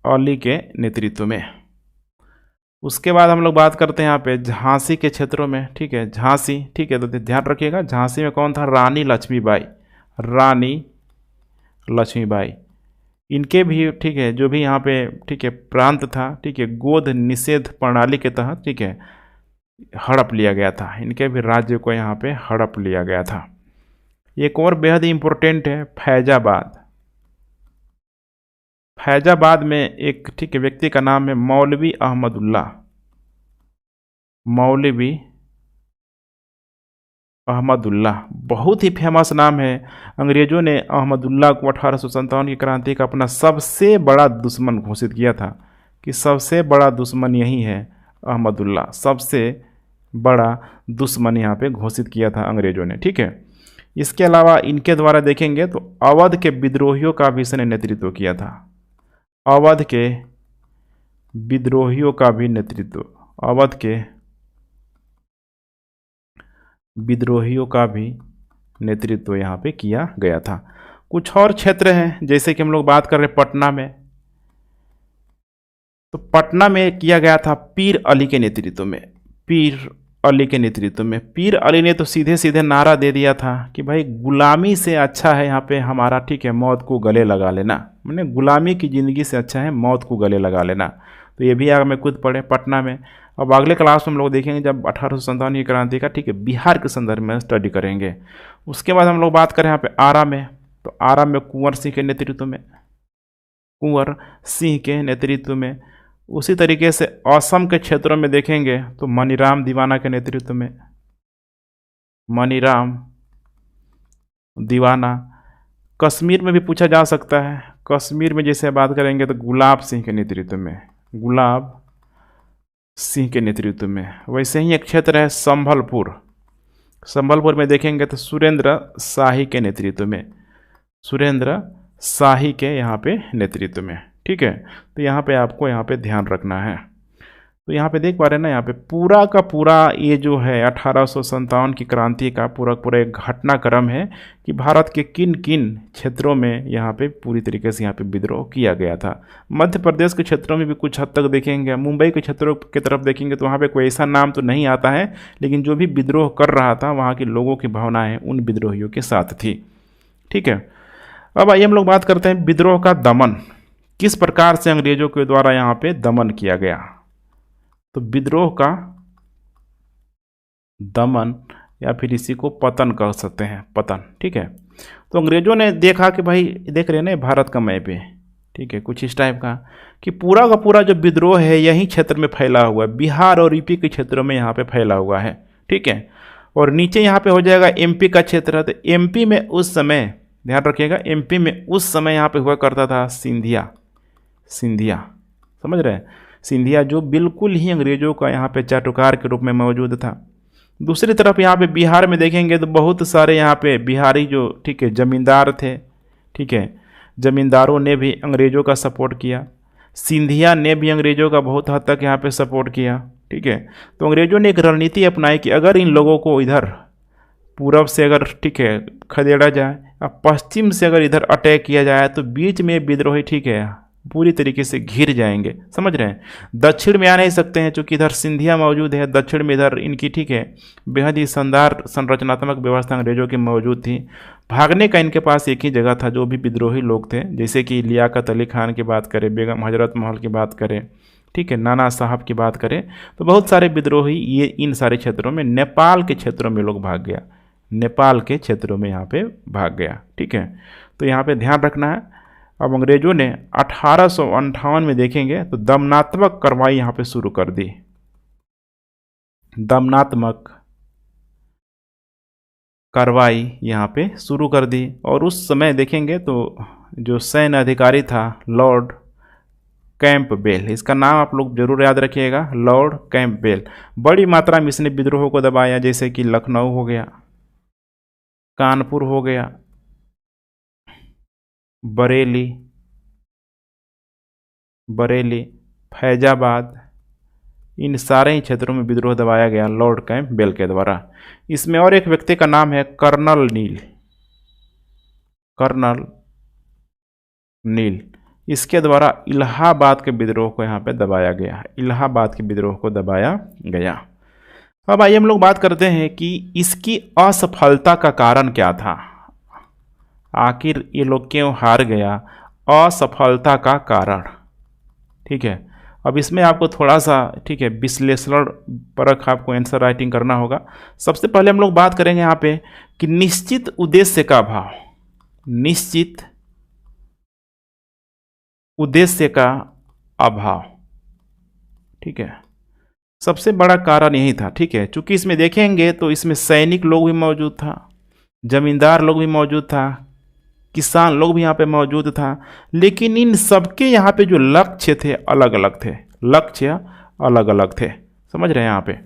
अली के नेतृत्व में। उसके बाद हम लोग बात करते हैं यहाँ पे झांसी के क्षेत्रों में, ठीक है, झांसी, ठीक है, तो ध्यान रखिएगा झांसी में कौन था, रानी लक्ष्मीबाई, रानी लक्ष्मीबाई। इनके भी, ठीक है, जो भी यहाँ पे, ठीक है, प्रांत था, ठीक है, गोद निषेध प्रणाली के तहत, ठीक है, हड़प लिया गया था, इनके भी राज्य को यहाँ पे हड़प लिया गया था। एक और बेहद इंपॉर्टेंट है फैजाबाद। फैजाबाद में एक, ठीक है, व्यक्ति का नाम है मौलवी अहमदुल्ला, मौलवी अहमदुल्ला, बहुत ही फेमस नाम है। अंग्रेजों ने अहमदुल्ला को 1857 की क्रांति का अपना सबसे बड़ा दुश्मन घोषित किया था, कि सबसे बड़ा दुश्मन यही है अहमदुल्ला, सबसे बड़ा दुश्मन यहाँ पे घोषित किया था अंग्रेजों ने, ठीक है। इसके अलावा इनके द्वारा देखेंगे तो अवध के विद्रोहियों का भी इसने नेतृत्व किया था, अवध के विद्रोहियों का भी नेतृत्व, अवध के विद्रोहियों का भी नेतृत्व यहाँ पे किया गया था। कुछ और क्षेत्र हैं, जैसे कि हम लोग बात कर रहे हैं पटना में, तो पटना में किया गया था पीर अली के नेतृत्व में, पीर अली के नेतृत्व में। पीर अली ने तो सीधे सीधे नारा दे दिया था कि भाई गुलामी से अच्छा है यहाँ पे हमारा, ठीक है, मौत को गले लगा लेना, मैंने गुलामी की ज़िंदगी से अच्छा है मौत को गले लगा लेना। तो ये भी आगे में खुद पढ़े पटना में। अब अगले क्लास में हम लोग देखेंगे जब 1857 की क्रांति का, ठीक है, बिहार के संदर्भ में स्टडी करेंगे। उसके बाद हम लोग बात करें यहाँ पे आरा में, तो आरा में कुंवर सिंह के नेतृत्व में, कुंवर सिंह के नेतृत्व में। उसी तरीके से असम के क्षेत्रों में देखेंगे तो मनीराम दीवाना के नेतृत्व में, मनीराम दीवाना। कश्मीर में भी पूछा जा सकता है। कश्मीर में जैसे बात करेंगे तो गुलाब सिंह के नेतृत्व में, गुलाब सिंह के नेतृत्व में। वैसे ही एक क्षेत्र है संभलपुर, संभलपुर में देखेंगे तो सुरेंद्र शाही के नेतृत्व में, सुरेंद्र शाही के यहाँ पे नेतृत्व में। ठीक है, तो यहाँ पे आपको यहाँ पे ध्यान रखना है। तो यहाँ पे देख पा रहे हैं ना, यहाँ पे पूरा का पूरा ये जो है 1857 की क्रांति का पूरा पूरा एक घटनाक्रम है कि भारत के किन किन क्षेत्रों में यहाँ पे पूरी तरीके से यहाँ पे विद्रोह किया गया था। मध्य प्रदेश के क्षेत्रों में भी कुछ हद तक देखेंगे, मुंबई के क्षेत्रों की तरफ देखेंगे तो वहाँ पे कोई ऐसा नाम तो नहीं आता है, लेकिन जो भी विद्रोह कर रहा था वहाँ के लोगों की भावनाएँ उन विद्रोहियों के साथ थी। ठीक है, अब आइए हम लोग बात करते हैं विद्रोह का दमन, किस प्रकार से अंग्रेजों के द्वारा यहाँ पे दमन किया गया। तो विद्रोह का दमन या फिर इसी को पतन कह सकते हैं, पतन। ठीक है, तो अंग्रेजों ने देखा कि भाई देख रहे हैं ना भारत का मैप है, ठीक है, कुछ इस टाइप का कि पूरा का पूरा जो विद्रोह है यही क्षेत्र में फैला हुआ है, बिहार और यूपी के क्षेत्रों में यहाँ पे फैला हुआ है। ठीक है, और नीचे यहाँ पे हो जाएगा एमपी का क्षेत्र। तो एमपी में उस समय ध्यान रखिएगा, एमपी में उस समय यहाँ पे हुआ करता था सिंधिया, सिंधिया समझ रहे हैं, सिंधिया जो बिल्कुल ही अंग्रेजों का यहाँ पे चाटुकार के रूप में मौजूद था। दूसरी तरफ यहाँ पे बिहार में देखेंगे तो बहुत सारे यहाँ पे बिहारी जो ठीक है जमींदार थे। ठीक है, जमींदारों ने भी अंग्रेजों का सपोर्ट किया, सिंधिया ने भी अंग्रेजों का बहुत हद तक यहाँ पे सपोर्ट किया। ठीक है, तो अंग्रेजों ने एक रणनीति अपनाई कि अगर इन लोगों को इधर पूरब से अगर ठीक है खदेड़ा जाए और पश्चिम से अगर इधर अटैक किया जाए तो बीच में विद्रोही ठीक है पूरी तरीके से घिर जाएंगे। समझ रहे हैं, दक्षिण में आ नहीं सकते हैं क्योंकि इधर सिंधिया मौजूद है, दक्षिण में इधर इनकी ठीक है बेहद ही शानदार संरचनात्मक व्यवस्था अंग्रेजों की मौजूद थी। भागने का इनके पास एक ही जगह था, जो भी विद्रोही लोग थे, जैसे कि लियाकत अली खान की बात करें, बेगम हजरत महल की बात करें, ठीक है, नाना साहब की बात करें, तो बहुत सारे विद्रोही ये इन सारे क्षेत्रों में, नेपाल के क्षेत्रों में लोग भाग गया, नेपाल के क्षेत्रों में यहाँ पे भाग गया। ठीक है, तो यहाँ पे ध्यान रखना है। अब अंग्रेजों ने 1858 में देखेंगे तो दमनात्मक कार्रवाई यहाँ पे शुरू कर दी, दमनात्मक कार्रवाई यहाँ पे शुरू कर दी। और उस समय देखेंगे तो जो सैन्य अधिकारी था लॉर्ड कैंपबेल, इसका नाम आप लोग जरूर याद रखिएगा, लॉर्ड कैंपबेल, बड़ी मात्रा में इसने विद्रोहों को दबाया, जैसे कि लखनऊ हो गया, कानपुर हो गया, बरेली, बरेली, फैजाबाद, इन सारे ही क्षेत्रों में विद्रोह दबाया गया लॉर्ड कैंपबेल के द्वारा। इसमें और एक व्यक्ति का नाम है कर्नल नील, कर्नल नील, इसके द्वारा इलाहाबाद के विद्रोह को यहाँ पे दबाया गया, इलाहाबाद के विद्रोह को दबाया गया। अब आइए हम लोग बात करते हैं कि इसकी असफलता का कारण क्या था, आखिर ये लोग क्यों हार गया, असफलता का कारण। ठीक है, अब इसमें आपको थोड़ा सा ठीक है विश्लेषण परख आपको आंसर राइटिंग करना होगा। सबसे पहले हम लोग बात करेंगे यहाँ पे कि निश्चित उद्देश्य का अभाव, निश्चित उद्देश्य का अभाव। ठीक है, सबसे बड़ा कारण यही था। ठीक है, चूंकि इसमें देखेंगे तो इसमें सैनिक लोग भी मौजूद था, जमींदार लोग भी मौजूद था, किसान लोग भी यहाँ पे मौजूद था, लेकिन इन सबके यहाँ पे जो लक्ष्य थे अलग अलग थे, लक्ष्य अलग अलग थे। समझ रहे हैं, यहाँ पे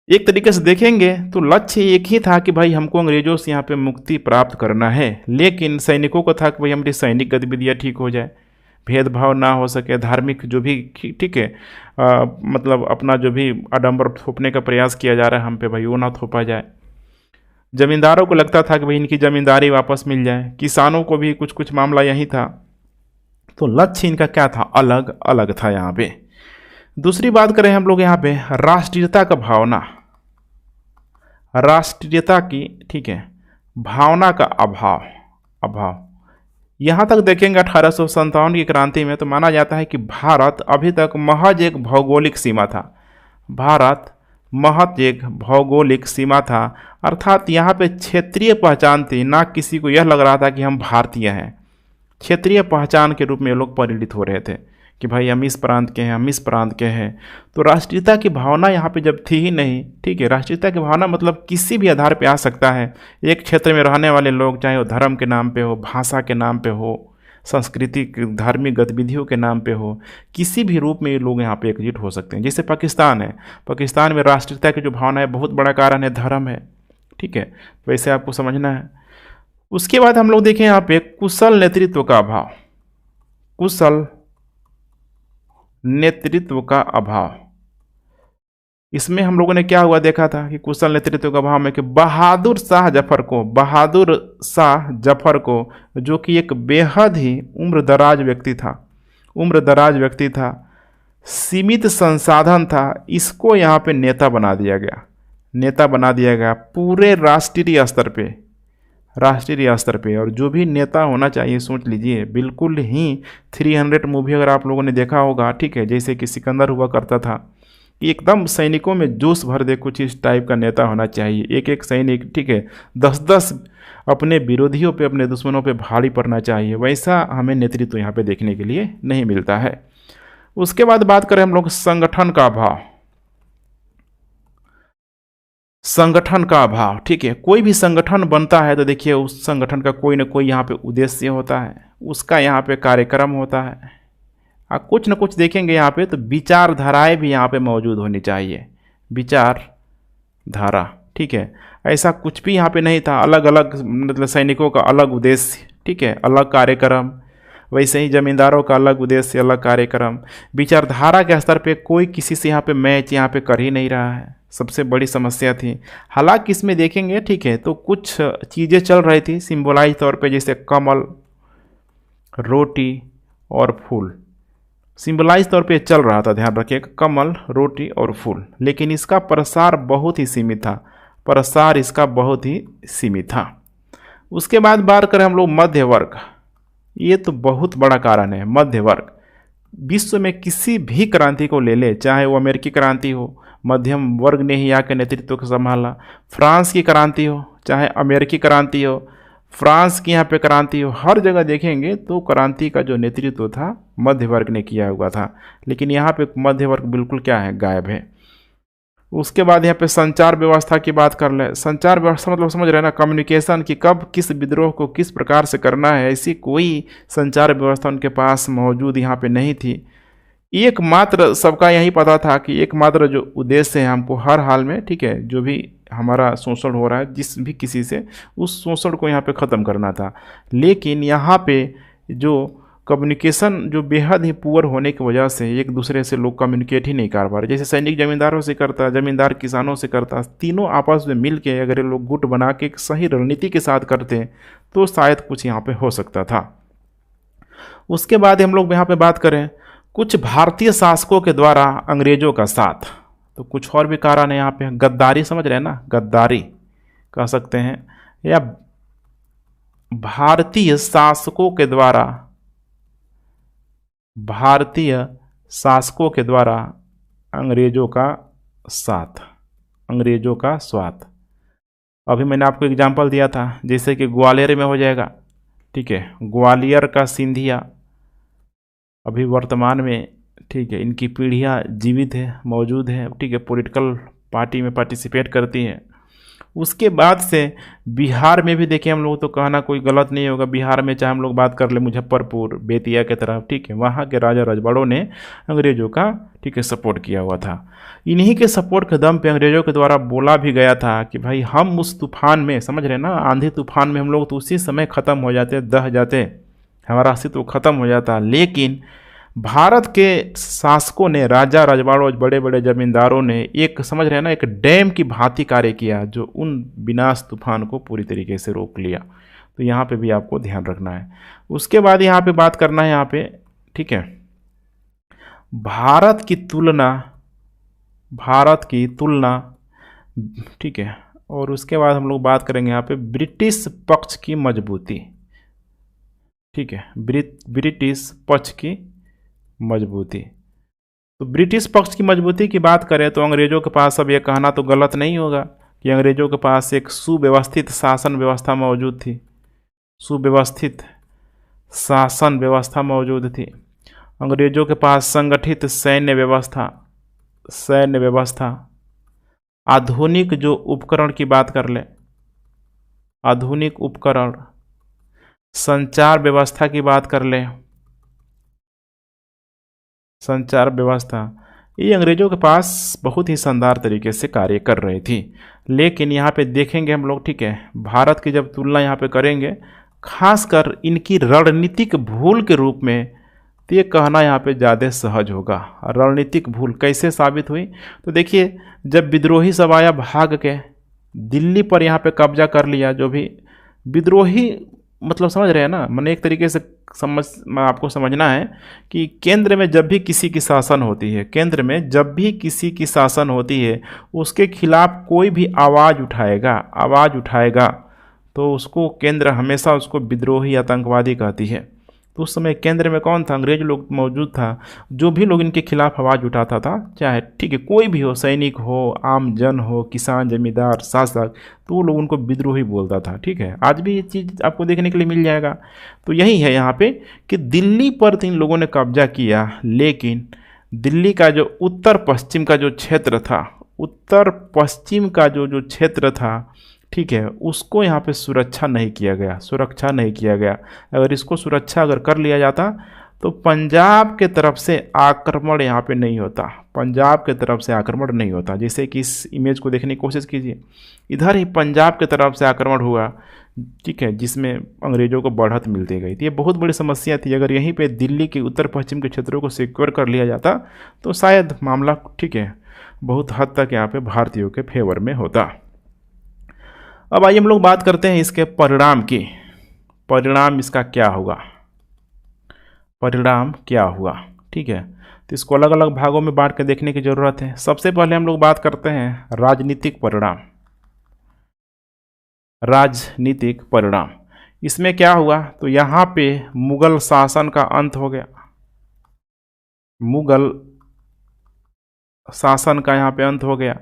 एक तरीके से देखेंगे तो लक्ष्य एक ही था कि भाई हमको अंग्रेजों से यहाँ पे मुक्ति प्राप्त करना है, लेकिन सैनिकों को था कि भाई हमारी सैनिक गतिविधियाँ ठीक हो जाए, भेदभाव ना हो सके, धार्मिक जो भी ठीक है मतलब अपना जो भी आडंबर थोपने का प्रयास किया जा रहा है हम पे, भाई वो ना थोपा जाए। जमींदारों को लगता था कि भाई इनकी जमींदारी वापस मिल जाए, किसानों को भी कुछ कुछ मामला यही था। तो लक्ष्य इनका क्या था, अलग अलग था यहाँ पे। दूसरी बात करें हम लोग यहाँ पे राष्ट्रीयता का भावना, राष्ट्रीयता की ठीक है भावना का अभाव, अभाव यहाँ तक देखेंगे 1857 की क्रांति में तो माना जाता है कि भारत अभी तक महज एक भौगोलिक सीमा था, भारत महज एक भौगोलिक सीमा था, अर्थात यहाँ पे क्षेत्रीय पहचान थी, ना किसी को यह लग रहा था कि हम भारतीय हैं, क्षेत्रीय पहचान के रूप में ये लोग परिणित हो रहे थे कि भाई हम इस प्रांत के हैं, हम इस प्रांत के हैं। तो राष्ट्रीयता की भावना यहाँ पे जब थी ही नहीं, ठीक है, राष्ट्रीयता की भावना मतलब किसी भी आधार पे आ सकता है। एक क्षेत्र में रहने वाले लोग, चाहे वो धर्म के नाम पे हो, भाषा के नाम पे हो, सांस्कृतिक धार्मिक गतिविधियों के नाम पे हो, किसी भी रूप में ये लोग यहाँ पे एकजुट हो सकते हैं। जैसे पाकिस्तान है, पाकिस्तान में राष्ट्रीयता की जो भावना है बहुत बड़ा कारण है धर्म है, ठीक है, वैसे आपको समझना है। उसके बाद हम लोग देखें यहाँ पे कुशल नेतृत्व का अभाव, कुशल नेतृत्व का अभाव। इसमें हम लोगों ने क्या हुआ देखा था कि कुशल नेतृत्व का अभाव में कि बहादुर शाह जफर को, जो कि एक बेहद ही उम्रदराज व्यक्ति था, सीमित संसाधन था, इसको यहाँ पे नेता बना दिया गया पूरे राष्ट्रीय स्तर पे। और जो भी नेता होना चाहिए, सोच लीजिए, बिल्कुल ही 300 मूवी अगर आप लोगों ने देखा होगा, ठीक है, जैसे कि सिकंदर हुआ करता था, कि एकदम सैनिकों में जोश भर दे, कुछ इस टाइप का नेता होना चाहिए। एक एक सैनिक, ठीक है, 10-10 अपने विरोधियों पे, अपने दुश्मनों पे भारी पड़ना चाहिए। वैसा हमें नेतृत्व यहाँ पे देखने के लिए नहीं मिलता है। उसके बाद बात करें हम लोग संगठन का अभाव, ठीक है, कोई भी संगठन बनता है तो देखिए उस संगठन का कोई ना कोई यहाँ पे उद्देश्य होता है, उसका यहाँ पे कार्यक्रम होता है, कुछ न कुछ देखेंगे यहाँ पे, तो विचारधाराएं भी यहाँ पे मौजूद होनी चाहिए, विचारधारा, ठीक है। ऐसा कुछ भी यहाँ पे नहीं था, अलग अलग मतलब सैनिकों का अलग उद्देश्य, ठीक है, अलग कार्यक्रम, वैसे ही जमींदारों का अलग उद्देश्य, अलग कार्यक्रम। विचारधारा के स्तर पे कोई किसी से यहाँ पे मैच यहाँ पे कर ही नहीं रहा है, सबसे बड़ी समस्या थी। हालांकि इसमें देखेंगे, ठीक है, तो कुछ चीज़ें चल रही थी सिंबलाइज तौर पे, जैसे कमल, रोटी और फूल, सिंबलाइज तौर पे चल रहा था, ध्यान रखिएगा, कमल, रोटी और फूल। लेकिन इसका प्रसार बहुत ही सीमित था, उसके बाद बात करें हम लोग मध्य वर्ग, ये तो बहुत बड़ा कारण है। मध्य वर्ग विश्व में किसी भी क्रांति को ले ले, चाहे वो अमेरिकी क्रांति हो, मध्यम वर्ग ने ही यहाँ के नेतृत्व को संभाला। फ्रांस की क्रांति हो, चाहे अमेरिकी क्रांति हो, फ्रांस की यहाँ पे क्रांति हो, हर जगह देखेंगे तो क्रांति का जो नेतृत्व था मध्य वर्ग ने किया हुआ था। लेकिन यहाँ पे मध्य वर्ग बिल्कुल क्या है, गायब है। उसके बाद यहाँ पे संचार व्यवस्था की बात कर ले। संचार व्यवस्था मतलब समझ रहे हैं ना, कम्युनिकेशन की कब किस विद्रोह को किस प्रकार से करना है, ऐसी कोई संचार व्यवस्था उनके पास मौजूद यहाँ पे नहीं थी। एकमात्र सबका यही पता था कि एकमात्र जो उद्देश्य है हमको हर हाल में, ठीक है, जो भी हमारा शोषण हो रहा है जिस भी किसी से, उस शोषण को यहाँ पे ख़त्म करना था। लेकिन यहाँ पे जो कम्युनिकेशन जो बेहद ही पुअर होने की वजह से एक दूसरे से लोग कम्युनिकेट ही नहीं कर पा रहे। जैसे सैनिक जमींदारों से करता, जमींदार किसानों से करता, तीनों आपस में मिल के अगर ये लोग गुट बना के एक सही रणनीति के साथ करते तो शायद कुछ यहाँ पे हो सकता था। उसके बाद हम लोग यहाँ पे बात करें कुछ भारतीय शासकों के द्वारा अंग्रेजों का साथ, तो कुछ और भी कारण है यहाँ पे, गद्दारी, समझ रहे हैं ना, गद्दारी कह सकते हैं, या भारतीय शासकों के द्वारा अंग्रेजों का स्वाथ। अभी मैंने आपको एग्जांपल दिया था, जैसे कि ग्वालियर में हो जाएगा, ठीक है, ग्वालियर का सिंधिया अभी वर्तमान में, ठीक है, इनकी पीढ़ियाँ जीवित है, मौजूद है, ठीक है, पॉलिटिकल पार्टी में पार्टिसिपेट करती हैं। उसके बाद से बिहार में भी देखिए हम लोग, तो कहना कोई गलत नहीं होगा, बिहार में चाहे हम लोग बात कर ले मुजफ्फरपुर, बेतिया के तरफ, ठीक है, वहाँ के राजा रजवाड़ों ने अंग्रेजों का, ठीक है, सपोर्ट किया हुआ था। इन्हीं के सपोर्ट के दम पे अंग्रेजों के द्वारा बोला भी गया था कि भाई हम उस तूफान में, समझ रहे ना, आंधी तूफान में हम लोग तो उसी समय ख़त्म हो जाते, दह जाते, हमारा अस्तित्व ख़त्म हो जाता। लेकिन भारत के शासकों ने, राजा रजवाड़ों, बड़े बड़े जमींदारों ने एक, समझ रहे हैं ना, एक डैम की भांति कार्य किया जो उन विनाश तूफान को पूरी तरीके से रोक लिया। तो यहाँ पे भी आपको ध्यान रखना है। उसके बाद यहाँ पे बात करना है यहाँ पे, ठीक है, भारत की तुलना, ठीक है, और उसके बाद हम लोग बात करेंगे यहाँ पे ब्रिटिश पक्ष की मजबूती, ठीक है, ब्रिटिश पक्ष की मजबूती। तो ब्रिटिश पक्ष की मजबूती की बात करें तो अंग्रेजों के पास, अब ये कहना तो गलत नहीं होगा कि अंग्रेजों के पास एक सुव्यवस्थित शासन व्यवस्था मौजूद थी, अंग्रेजों के पास संगठित सैन्य व्यवस्था, आधुनिक जो उपकरण की बात कर ले, आधुनिक उपकरण, संचार व्यवस्था की बात कर ले, संचार व्यवस्था, ये अंग्रेजों के पास बहुत ही शानदार तरीके से कार्य कर रही थी। लेकिन यहाँ पे देखेंगे हम लोग, ठीक है, भारत की जब तुलना यहाँ पे करेंगे, खासकर इनकी रणनीतिक भूल के रूप में, तो ये कहना यहाँ पे ज़्यादा सहज होगा। रणनीतिक भूल कैसे साबित हुई? तो देखिए, जब विद्रोही सब आया भाग के दिल्ली पर यहाँ पे कब्जा कर लिया, जो भी विद्रोही, मतलब समझ रहे हैं ना, मैंने एक तरीके से आपको समझना है कि केंद्र में जब भी किसी की शासन होती है, केंद्र में जब भी किसी की शासन होती है, उसके खिलाफ कोई भी आवाज़ उठाएगा तो उसको केंद्र हमेशा उसको विद्रोही आतंकवादी कहती है। तो उस समय केंद्र में कौन था? अंग्रेज लोग मौजूद था। जो भी लोग इनके खिलाफ आवाज़ उठाता था, चाहे ठीक है कोई भी हो, सैनिक हो, आम जन हो, किसान, जमींदार, शासक, तो वो लोग उनको विद्रोही बोलता था। ठीक है, आज भी ये चीज़ आपको देखने के लिए मिल जाएगा। तो यही है यहाँ पे कि दिल्ली पर इन लोगों ने कब्जा किया, लेकिन दिल्ली का जो उत्तर पश्चिम का जो क्षेत्र था, उत्तर पश्चिम का जो क्षेत्र था, ठीक है, उसको यहाँ पे सुरक्षा नहीं किया गया। अगर इसको सुरक्षा अगर कर लिया जाता तो पंजाब के तरफ से आक्रमण यहाँ पे नहीं होता। जैसे कि इस इमेज को देखने की कोशिश कीजिए, इधर ही पंजाब के तरफ से आक्रमण हुआ, ठीक है, जिसमें अंग्रेजों को बढ़त मिलती गई थी। ये बहुत बड़ी समस्या थी। अगर यहीं पे दिल्ली के उत्तर पश्चिम के क्षेत्रों को सिक्योर कर लिया जाता तो शायद मामला, ठीक है, बहुत हद तक यहाँ पे भारतीयों के फेवर में होता। अब आइए हम लोग बात करते हैं इसके परिणाम की। परिणाम इसका क्या हुआ, ठीक है, तो इसको अलग अलग भागों में बांट के देखने की जरूरत है। सबसे पहले हम लोग बात करते हैं राजनीतिक परिणाम। इसमें क्या हुआ? तो यहाँ पे मुगल शासन का अंत हो गया,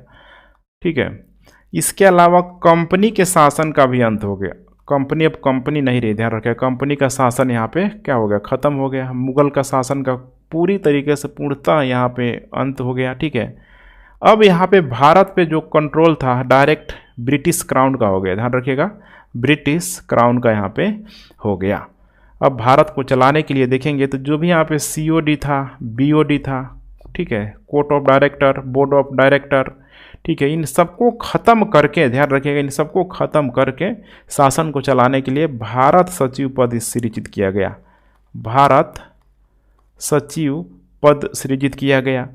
ठीक है। इसके अलावा कंपनी के शासन का भी अंत हो गया। कंपनी अब कंपनी नहीं रही, ध्यान रखें, कंपनी का शासन यहाँ पे क्या हो गया? खत्म हो गया। मुगल का शासन का पूरी तरीके से पूर्णतः यहाँ पे अंत हो गया, ठीक है। अब यहाँ पे भारत पे जो कंट्रोल था डायरेक्ट ब्रिटिश क्राउन का हो गया, ध्यान रखिएगा, ब्रिटिश क्राउन का यहाँ पे हो गया। अब भारत को चलाने के लिए देखेंगे तो जो भी यहाँ पे COD था, BOD था, ठीक है, court of director, board of director, ठीक है, इन सबको ख़त्म करके, ध्यान रखिएगा, इन सबको ख़त्म करके शासन को चलाने के लिए भारत सचिव पद सृजित किया गया।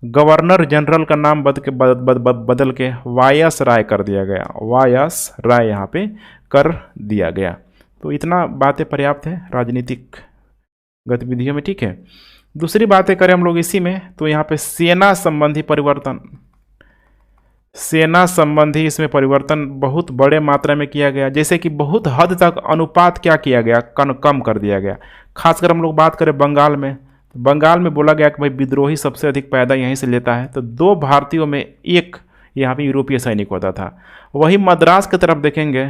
गवर्नर जनरल का नाम बदल के वायस राय कर दिया गया, वायस राय यहाँ पे कर दिया गया। तो इतना बातें पर्याप्त है राजनीतिक गतिविधियों में, ठीक है। दूसरी बातें करें हम लोग इसी में, तो यहाँ पे सेना संबंधी इसमें परिवर्तन बहुत बड़े मात्रा में किया गया। जैसे कि बहुत हद तक अनुपात क्या किया गया? कम कर दिया गया। खासकर हम लोग बात करें बंगाल में बोला गया कि भाई विद्रोही सबसे अधिक पैदा यहीं से लेता है, तो 2 भारतीयों में 1 यहाँ पे यूरोपीय सैनिक होता था। वही मद्रास की तरफ देखेंगे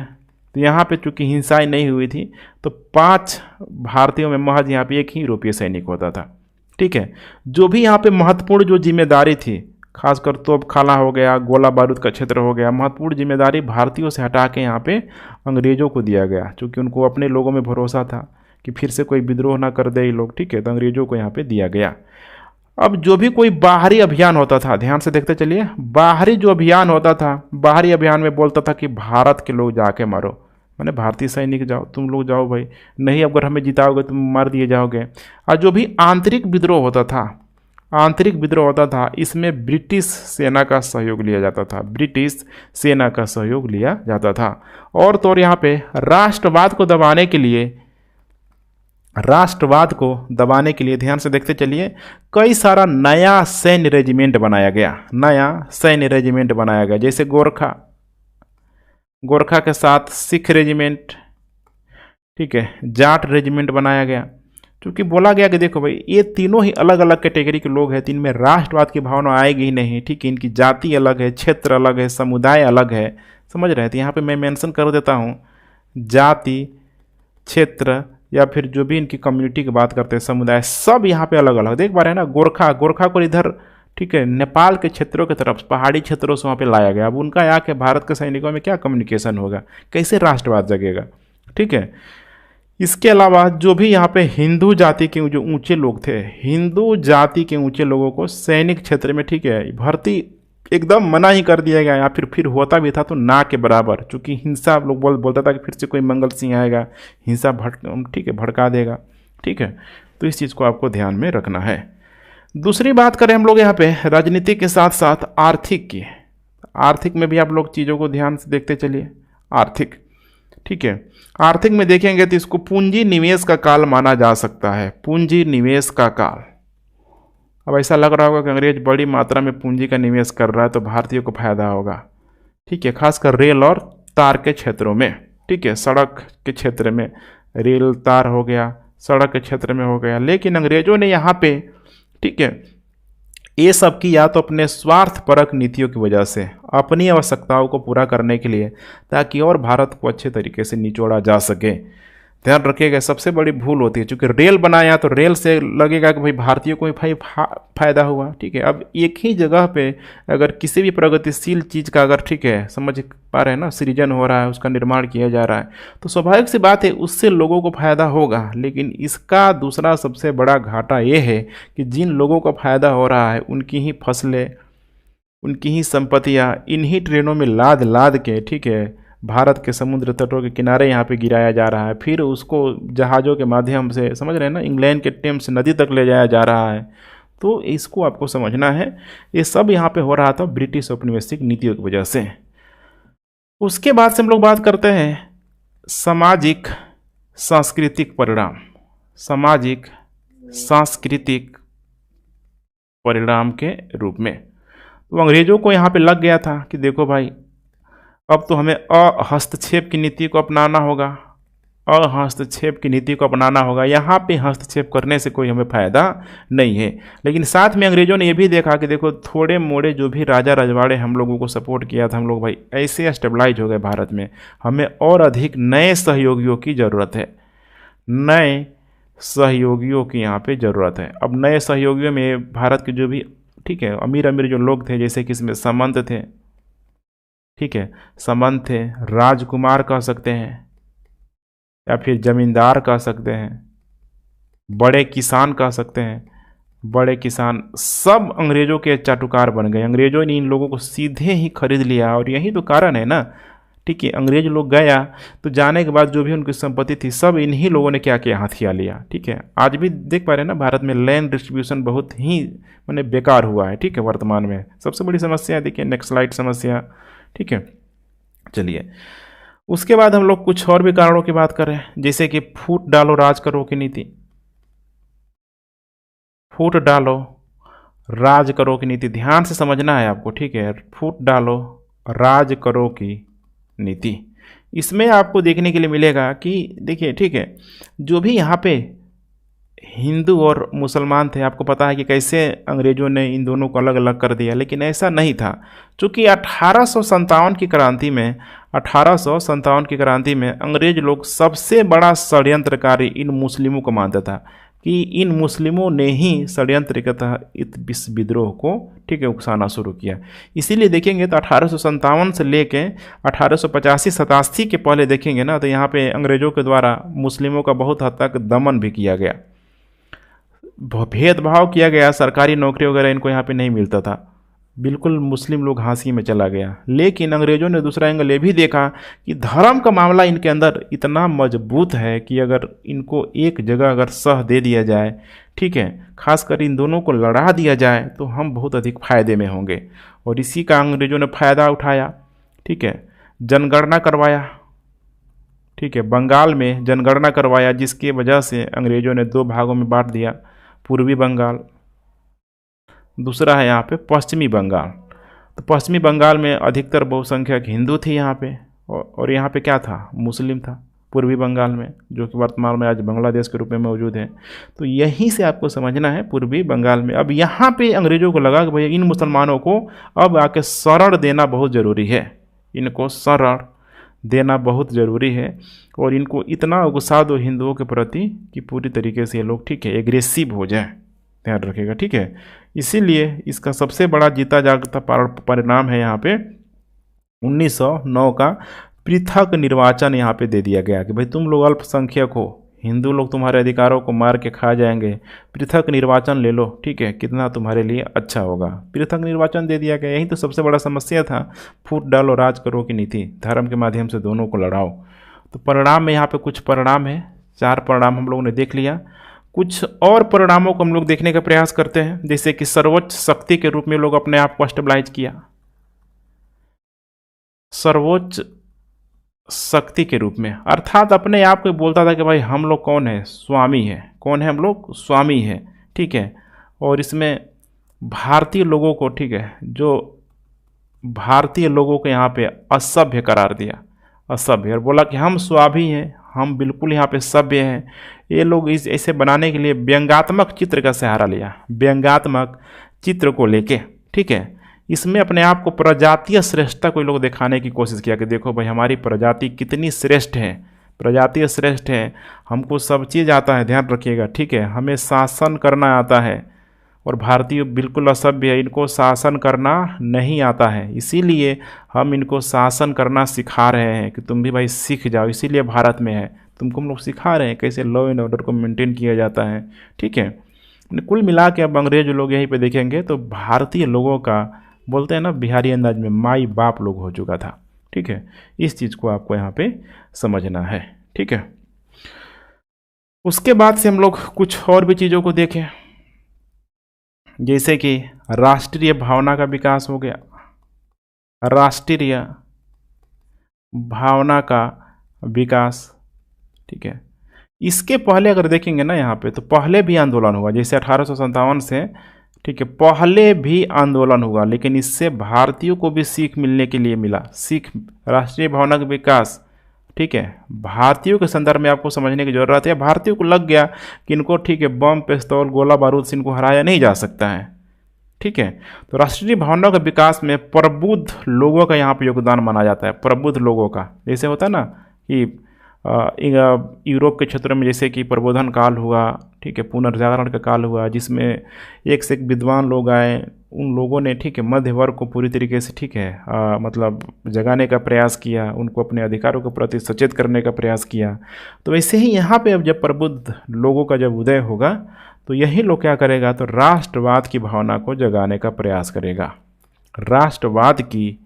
तो यहाँ पे चूंकि हिंसाएं नहीं हुई थी, तो 5 भारतीयों में महज यहाँ पे 1 ही यूरोपीय सैनिक होता था, ठीक है। जो भी यहाँ पे महत्वपूर्ण जो जिम्मेदारी थी, खासकर तोपखाना हो गया, गोला बारूद का क्षेत्र हो गया, महत्वपूर्ण जिम्मेदारी भारतीयों से हटा के यहाँ पे अंग्रेजों को दिया गया, क्योंकि उनको अपने लोगों में भरोसा था कि फिर से कोई विद्रोह ना कर दे ये लोग, ठीक है, तो अंग्रेजों को यहाँ पे दिया गया। अब जो भी कोई बाहरी अभियान होता था, ध्यान से देखते चलिए, बाहरी जो अभियान होता था, बाहरी अभियान में बोलता था कि भारत के लोग जाके मारो, मैंने भारतीय सैनिक जाओ, तुम लोग जाओ भाई, नहीं अगर हमें जिताओगे तुम मार दिए जाओगे। और जो भी आंतरिक विद्रोह होता था, इसमें ब्रिटिश सेना का सहयोग लिया जाता था। और तो और यहाँ पे राष्ट्रवाद को दबाने के लिए ध्यान से देखते चलिए, कई सारा नया सैन्य रेजिमेंट बनाया गया। जैसे गोरखा के साथ सिख रेजिमेंट, ठीक है, जाट रेजिमेंट बनाया गया। क्योंकि बोला गया कि देखो भाई, ये तीनों ही अलग अलग कैटेगरी के लोग हैं, तो इनमें राष्ट्रवाद की भावना आएगी ही नहीं, ठीक है। इनकी जाति अलग है, क्षेत्र अलग है, समुदाय अलग है, समझ रहे थे। यहाँ पे मैं मेंशन कर देता हूँ, जाति, क्षेत्र या फिर जो भी इनकी कम्युनिटी की बात करते हैं, समुदाय, सब यहाँ पे अलग अलग। देख पा रहे हैं ना, गोरखा को इधर, ठीक है, नेपाल के क्षेत्रों की तरफ, पहाड़ी क्षेत्रों से वहाँ पे लाया गया। अब उनका यहाँ के भारत के सैनिकों में क्या कम्युनिकेशन होगा, कैसे राष्ट्रवाद जगेगा, ठीक है। इसके अलावा जो भी यहाँ पे हिंदू जाति के जो ऊंचे लोग थे, हिंदू जाति के ऊंचे लोगों को सैनिक क्षेत्र में, ठीक है, भर्ती एकदम मना ही कर दिया गया, या फिर होता भी था तो ना के बराबर, क्योंकि हिंसा लोग बोलता था कि फिर से कोई मंगल सिंह आएगा, हिंसा ठीक है, भड़का देगा, ठीक है। तो इस चीज़ को आपको ध्यान में रखना है। दूसरी बात करें हम लोग यहाँ पे राजनीति के साथ साथ आर्थिक की। आर्थिक में भी आप लोग चीज़ों को ध्यान से देखते चलिए। आर्थिक, ठीक है, आर्थिक में देखेंगे तो इसको पूंजी निवेश का काल माना जा सकता है। पूंजी निवेश का काल। अब ऐसा लग रहा होगा कि अंग्रेज बड़ी मात्रा में पूंजी का निवेश कर रहा है तो भारतीयों को फायदा होगा, ठीक है, खासकर रेल और तार के क्षेत्रों में, ठीक है, सड़क के क्षेत्र में, रेल तार हो गया, सड़क के क्षेत्र में हो गया। लेकिन अंग्रेजों ने यहाँ पे, ठीक है, ये सब किया तो अपने स्वार्थपरक नीतियों की वजह से, अपनी आवश्यकताओं को पूरा करने के लिए, ताकि और भारत को अच्छे तरीके से निचोड़ा जा सके। ध्यान रखिएगा, सबसे बड़ी भूल होती है, क्योंकि रेल बनाया तो रेल से लगेगा कि भाई भारतीयों को भी फायदा हुआ, ठीक है। अब एक ही जगह पे अगर किसी भी प्रगतिशील चीज़ का अगर, ठीक है, समझ पा रहे हैं ना, सृजन हो रहा है, उसका निर्माण किया जा रहा है, तो स्वाभाविक सी बात है उससे लोगों को फायदा होगा। लेकिन इसका दूसरा सबसे बड़ा घाटा ये है कि जिन लोगों को फायदा हो रहा है उनकी ही फसलें, उनकी ही संपत्तियाँ इन्हीं ट्रेनों में लाद लाद के, ठीक है, भारत के समुद्र तटों के किनारे यहाँ पे गिराया जा रहा है। फिर उसको जहाज़ों के माध्यम से, समझ रहे हैं ना, इंग्लैंड के टेम्स नदी तक ले जाया जा रहा है। तो इसको आपको समझना है, ये सब यहाँ पे हो रहा था ब्रिटिश औपनिवेशिक नीतियों की वजह से। उसके बाद से हम लोग बात करते हैं सामाजिक सांस्कृतिक परिणाम। सामाजिक सांस्कृतिक परिणाम के रूप में तो अंग्रेजों को यहाँ पे लग गया था कि देखो भाई, अब तो हमें हस्तक्षेप की नीति को अपनाना होगा, हस्तक्षेप की नीति को अपनाना होगा। यहाँ पे हस्तक्षेप करने से कोई हमें फ़ायदा नहीं है। लेकिन साथ में अंग्रेजों ने ये भी देखा कि देखो, थोड़े मोड़े जो भी राजा रजवाड़े हम लोगों को सपोर्ट किया था, हम लोग भाई ऐसे स्टेबलाइज हो गए भारत में, हमें और अधिक नए सहयोगियों की ज़रूरत है। नए सहयोगियों की यहाँ पे ज़रूरत है। अब नए सहयोगियों में भारत के जो भी, ठीक है, अमीर अमीर जो लोग थे, जैसे कि इसमें सामंत थे, ठीक है, सामंत थे, राजकुमार कह सकते हैं, या फिर जमींदार कह सकते हैं, बड़े किसान कह सकते हैं। बड़े किसान सब अंग्रेजों के चाटुकार बन गए। अंग्रेजों ने इन लोगों को सीधे ही खरीद लिया, और यही तो कारण है ना, ठीक है। अंग्रेज लोग गया तो जाने के बाद जो भी उनकी संपत्ति थी सब इन्हीं लोगों ने क्या किया, हथिया लिया, ठीक है। आज भी देख पा रहे हैं ना, भारत में लैंड डिस्ट्रीब्यूशन बहुत ही माने बेकार हुआ है, ठीक है। वर्तमान में सबसे बड़ी समस्या है, देखिए, नेक्सलाइट समस्या, ठीक है। चलिए, उसके बाद हम लोग कुछ और भी कारणों की बात करें, जैसे कि फूट डालो राज करो की नीति। फूट डालो राज करो की नीति ध्यान से समझना है आपको, ठीक है। फूट डालो राज करो की नीति, इसमें आपको देखने के लिए मिलेगा कि देखिए, ठीक है, जो भी यहाँ पे हिंदू और मुसलमान थे, आपको पता है कि कैसे अंग्रेजों ने इन दोनों को अलग अलग कर दिया। लेकिन ऐसा नहीं था, चूँकि 1857 की क्रांति में, 1857 की क्रांति में अंग्रेज लोग सबसे बड़ा षड्यंत्रकारी इन मुस्लिमों को मानता था कि इन मुस्लिमों ने ही षड्यंत्र के तहत इस विद्रोह को, ठीक है, उकसाना शुरू किया। इसीलिए देखेंगे तो 1857 से लेके 1885-87 के पहले देखेंगे ना, तो यहाँ पे अंग्रेजों के द्वारा मुस्लिमों का बहुत हद तक दमन भी किया गया, भेदभाव किया गया। सरकारी नौकरी वगैरह इनको यहाँ पे नहीं मिलता था, बिल्कुल मुस्लिम लोग हाँसी में चला गया। लेकिन अंग्रेजों ने दूसरा एंगल ये भी देखा कि धर्म का मामला इनके अंदर इतना मजबूत है कि अगर इनको एक जगह अगर सह दे दिया जाए, ठीक है, खासकर इन दोनों को लड़ा दिया जाए, तो हम बहुत अधिक फायदे में होंगे। और इसी का अंग्रेजों ने फ़ायदा उठाया, ठीक है। जनगणना करवाया, ठीक है, बंगाल में जनगणना करवाया, जिसकी वजह से अंग्रेजों ने 2 भागों में बांट दिया, पूर्वी बंगाल, दूसरा है यहाँ पे पश्चिमी बंगाल। तो पश्चिमी बंगाल में अधिकतर बहुसंख्यक हिंदू थी यहाँ पे, और यहाँ पे क्या था, मुस्लिम था, पूर्वी बंगाल में, जो कि वर्तमान में आज बांग्लादेश के रूप में मौजूद है। तो यहीं से आपको समझना है पूर्वी बंगाल में। अब यहाँ पे अंग्रेजों को लगा कि भैया इन मुसलमानों को अब आके शरण देना बहुत ज़रूरी है, इनको शरण देना बहुत ज़रूरी है। और इनको इतना उकसा दो हिंदुओं के प्रति कि पूरी तरीके से ये लोग ठीक है एग्रेसिव हो जाए, ध्यान रखिएगा, ठीक है। इसीलिए इसका सबसे बड़ा जीता जागता परिणाम है यहाँ पे 1909 का पृथक निर्वाचन यहाँ पे दे दिया गया कि भाई तुम लोग अल्पसंख्यक हो, हिंदू लोग तुम्हारे अधिकारों को मार के खा जाएंगे, पृथक निर्वाचन ले लो, ठीक है, कितना तुम्हारे लिए अच्छा होगा। पृथक निर्वाचन दे दिया गया। यही तो सबसे बड़ा समस्या था, फूट डालो राज करो की नीति, धर्म के माध्यम से दोनों को लड़ाओ। तो परिणाम में यहाँ पे कुछ परिणाम है, 4 परिणाम हम लोगों ने देख लिया। कुछ और परिणामों को हम लोग देखने का प्रयास करते हैं, जैसे कि सर्वोच्च शक्ति के रूप में लोग अपने आप को स्टेबलाइज किया। सर्वोच्च शक्ति के रूप में अर्थात अपने आप को बोलता था कि भाई हम लोग कौन है, स्वामी है। कौन है हम लोग, स्वामी है, ठीक है। और इसमें भारतीय लोगों को, ठीक है, जो भारतीय लोगों को यहाँ पे असभ्य करार दिया, असभ्य, और बोला कि हम स्वाभी हैं, हम बिल्कुल यहाँ पे सभ्य हैं। ये लोग इस ऐसे बनाने के लिए व्यंग्यात्मक चित्र का सहारा लिया, व्यंग्यात्मक चित्र को लेके, ठीक है। इसमें अपने आप को प्रजातीय श्रेष्ठता को लोग दिखाने की कोशिश किया कि देखो भाई हमारी प्रजाति कितनी श्रेष्ठ है, प्रजातीय श्रेष्ठ है, हमको सब चीज़ आता है, ध्यान रखिएगा, ठीक है, हमें शासन करना आता है। और भारतीय बिल्कुल असभ्य है, इनको शासन करना नहीं आता है, इसीलिए हम इनको शासन करना सिखा रहे हैं कि तुम भी भाई सीख जाओ, इसीलिए भारत में है, तुमको हम लोग सिखा रहे हैं कैसे लॉ एंड ऑर्डर को मेंटेन किया जाता है, ठीक है। कुल मिला के अब अंग्रेज लोग यहीं पे देखेंगे तो भारतीय लोगों का, बोलते हैं ना बिहारी अंदाज में, माई बाप लोग हो चुका था, ठीक है। इस चीज़ को आपको यहाँ पे समझना है, ठीक है। उसके बाद से हम लोग कुछ और भी चीज़ों को देखें, जैसे कि राष्ट्रीय भावना का विकास हो गया। राष्ट्रीय भावना का विकास, ठीक है। इसके पहले अगर देखेंगे ना यहाँ पे, तो पहले भी आंदोलन हुआ, जैसे 1857 से, ठीक है, पहले भी आंदोलन हुआ, लेकिन इससे भारतीयों को भी सीख मिलने के लिए मिला, सीख, राष्ट्रीय भावना का विकास, ठीक है। भारतीयों के संदर्भ में आपको समझने की जरूरत है। भारतीयों को लग गया कि इनको, ठीक है, बम पिस्तौल गोला बारूद से इनको हराया नहीं जा सकता है, ठीक है। तो राष्ट्रीय भावना के विकास में प्रबुद्ध लोगों का यहाँ पर योगदान माना जाता है, प्रबुद्ध लोगों का। जैसे होता है ना कि यूरोप के क्षेत्रों में जैसे कि प्रबोधन काल हुआ, ठीक है, पुनर्जागरण का काल हुआ, जिसमें एक से एक विद्वान लोग आए, उन लोगों ने, ठीक है, मध्य वर्ग को पूरी तरीके से, ठीक है, मतलब जगाने का प्रयास किया, उनको अपने अधिकारों के प्रति सचेत करने का प्रयास किया। तो वैसे ही यहाँ पे अब जब प्रबुद्ध लोगों का जब उदय होगा तो यही लोग क्या करेगा, तो राष्ट्रवाद की भावना को जगाने का प्रयास करेगा, राष्ट्रवाद की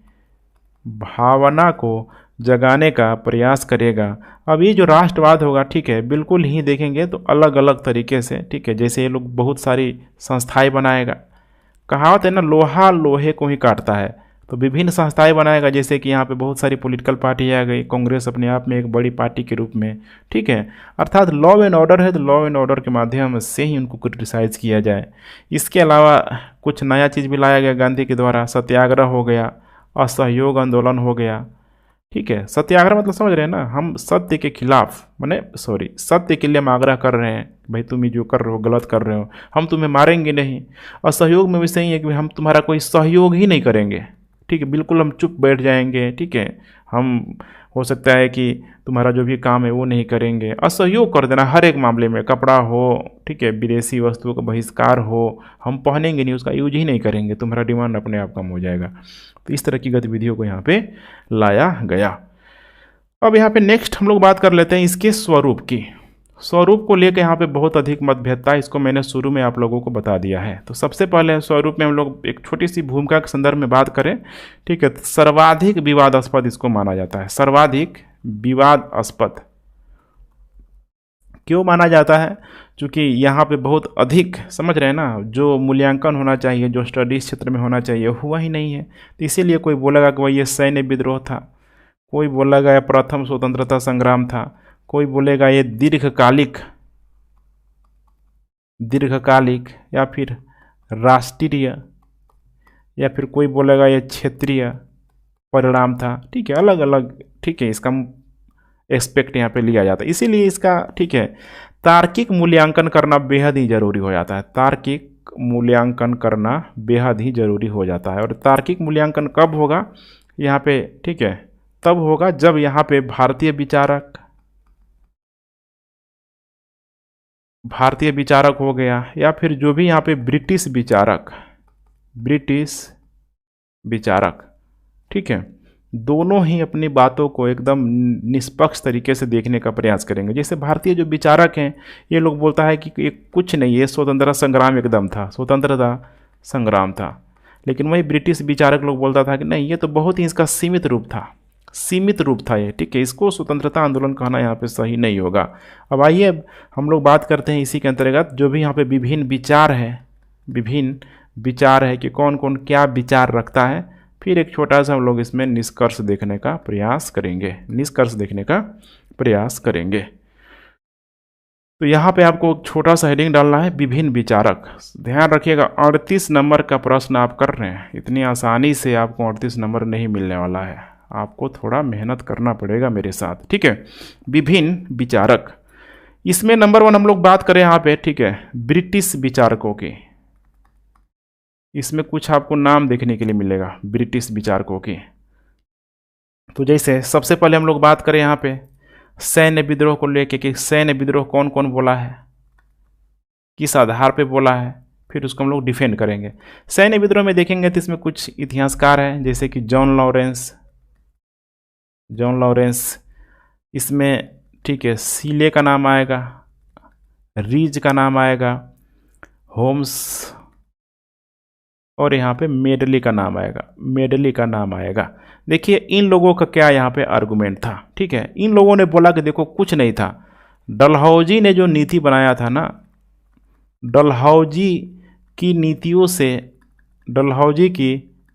भावना को जगाने का प्रयास करेगा। अब ये जो राष्ट्रवाद होगा, ठीक है, बिल्कुल ही देखेंगे तो अलग अलग तरीके से, ठीक है। जैसे ये लोग बहुत सारी संस्थाएं बनाएगा, कहावत है ना, लोहा लोहे को ही काटता है, तो विभिन्न संस्थाएं बनाएगा। जैसे कि यहाँ पे बहुत सारी पॉलिटिकल पार्टी आ गई, कांग्रेस अपने आप में एक बड़ी पार्टी के रूप में, ठीक है। अर्थात लॉ एंड ऑर्डर है तो लॉ एंड ऑर्डर के माध्यम से ही उनको क्रिटिसाइज किया जाए। इसके अलावा कुछ नया चीज़ भी लाया गया गांधी के द्वारा, सत्याग्रह हो गया, असहयोग आंदोलन हो गया, ठीक है। सत्याग्रह मतलब समझ रहे हैं ना, हम सत्य के खिलाफ, माने सॉरी, सत्य के लिए हम आग्रह कर रहे हैं, भाई तुम ये जो कर रहे हो गलत कर रहे हो, हम तुम्हें मारेंगे नहीं। और सहयोग में भी सही है कि हम तुम्हारा कोई सहयोग ही नहीं करेंगे, ठीक है, बिल्कुल हम चुप बैठ जाएंगे, ठीक है। हम हो सकता है कि तुम्हारा जो भी काम है वो नहीं करेंगे, असहयोग कर देना हर एक मामले में, कपड़ा हो, ठीक है, विदेशी वस्तुओं का बहिष्कार हो, हम पहनेंगे नहीं, उसका यूज ही नहीं करेंगे, तुम्हारा डिमांड अपने आप कम हो जाएगा। तो इस तरह की गतिविधियों को यहाँ पे लाया गया। अब यहाँ पे नेक्स्ट हम लोग बात कर लेते हैं इसके स्वरूप की। स्वरूप को लेकर यहाँ पे बहुत अधिक मतभेदता है, इसको मैंने शुरू में आप लोगों को बता दिया है। तो सबसे पहले स्वरूप में हम लोग एक छोटी सी भूमिका के संदर्भ में बात करें, ठीक है। सर्वाधिक विवादास्पद इसको माना जाता है, सर्वाधिक विवादास्पद क्यों माना जाता है, क्योंकि यहाँ पे बहुत अधिक, समझ रहे हैं ना, जो मूल्यांकन होना चाहिए, जो स्टडीज क्षेत्र में होना चाहिए, हुआ ही नहीं है। तो इसीलिए कोई बोलेगा कि भाई ये सैन्य विद्रोह था, कोई बोलेगा ये प्रथम स्वतंत्रता संग्राम था, कोई बोलेगा ये दीर्घकालिक या फिर राष्ट्रीय, या फिर कोई बोलेगा ये क्षेत्रीय परिणाम था, ठीक है, अलग अलग, ठीक है, इसका एस्पेक्ट यहाँ पे लिया जाता है। इसीलिए इसका, ठीक है, तार्किक मूल्यांकन करना बेहद ही जरूरी हो जाता है, तार्किक मूल्यांकन करना बेहद ही जरूरी हो जाता है। और तार्किक मूल्यांकन कब होगा यहाँ पे, ठीक है, तब होगा जब यहाँ पे भारतीय विचारक हो गया, या फिर जो भी यहाँ पे ब्रिटिश विचारक, ठीक है, दोनों ही अपनी बातों को एकदम निष्पक्ष तरीके से देखने का प्रयास करेंगे। जैसे भारतीय जो विचारक हैं, ये लोग बोलता है कि ये कुछ नहीं, ये स्वतंत्रता संग्राम एकदम था, स्वतंत्रता संग्राम था। लेकिन वही ब्रिटिश विचारक लोग बोलता था कि नहीं, ये तो बहुत ही इसका सीमित रूप था ये, ठीक है, इसको स्वतंत्रता आंदोलन कहना यहाँ पे सही नहीं होगा। अब आइए हम लोग बात करते हैं इसी के अंतर्गत जो भी यहाँ पे विभिन्न विचार है कि कौन कौन क्या विचार रखता है। फिर एक छोटा सा हम लोग इसमें निष्कर्ष देखने का प्रयास करेंगे। तो यहाँ पे आपको छोटा सा हेडिंग डालना है, विभिन्न विचारक। ध्यान रखिएगा 38 नंबर का प्रश्न आप कर रहे हैं, इतनी आसानी से आपको 38 नंबर नहीं मिलने वाला है, आपको थोड़ा मेहनत करना पड़ेगा मेरे साथ, ठीक है। विभिन्न विचारक, इसमें नंबर 1 हम लोग बात करें यहाँ पे, ठीक है, ब्रिटिश विचारकों की। इसमें कुछ आपको नाम देखने के लिए मिलेगा ब्रिटिश विचारकों की। तो जैसे सबसे पहले हम लोग बात करें यहाँ पे सैन्य विद्रोह को लेके कि सैन्य विद्रोह कौन कौन बोला है, किस आधार पे बोला है, फिर उसको हम लोग डिफेंड करेंगे। सैन्य विद्रोह में देखेंगे तो इसमें कुछ इतिहासकार हैं, जैसे कि जॉन लॉरेंस, इसमें, ठीक है, सीले का नाम आएगा, रीज का नाम आएगा, होम्स, और यहाँ पे मेडली का नाम आएगा। देखिए इन लोगों का क्या यहाँ पे आर्गुमेंट था, ठीक है। इन लोगों ने बोला कि देखो कुछ नहीं था, डलहौजी ने जो नीति बनाया था ना, डलहौजी की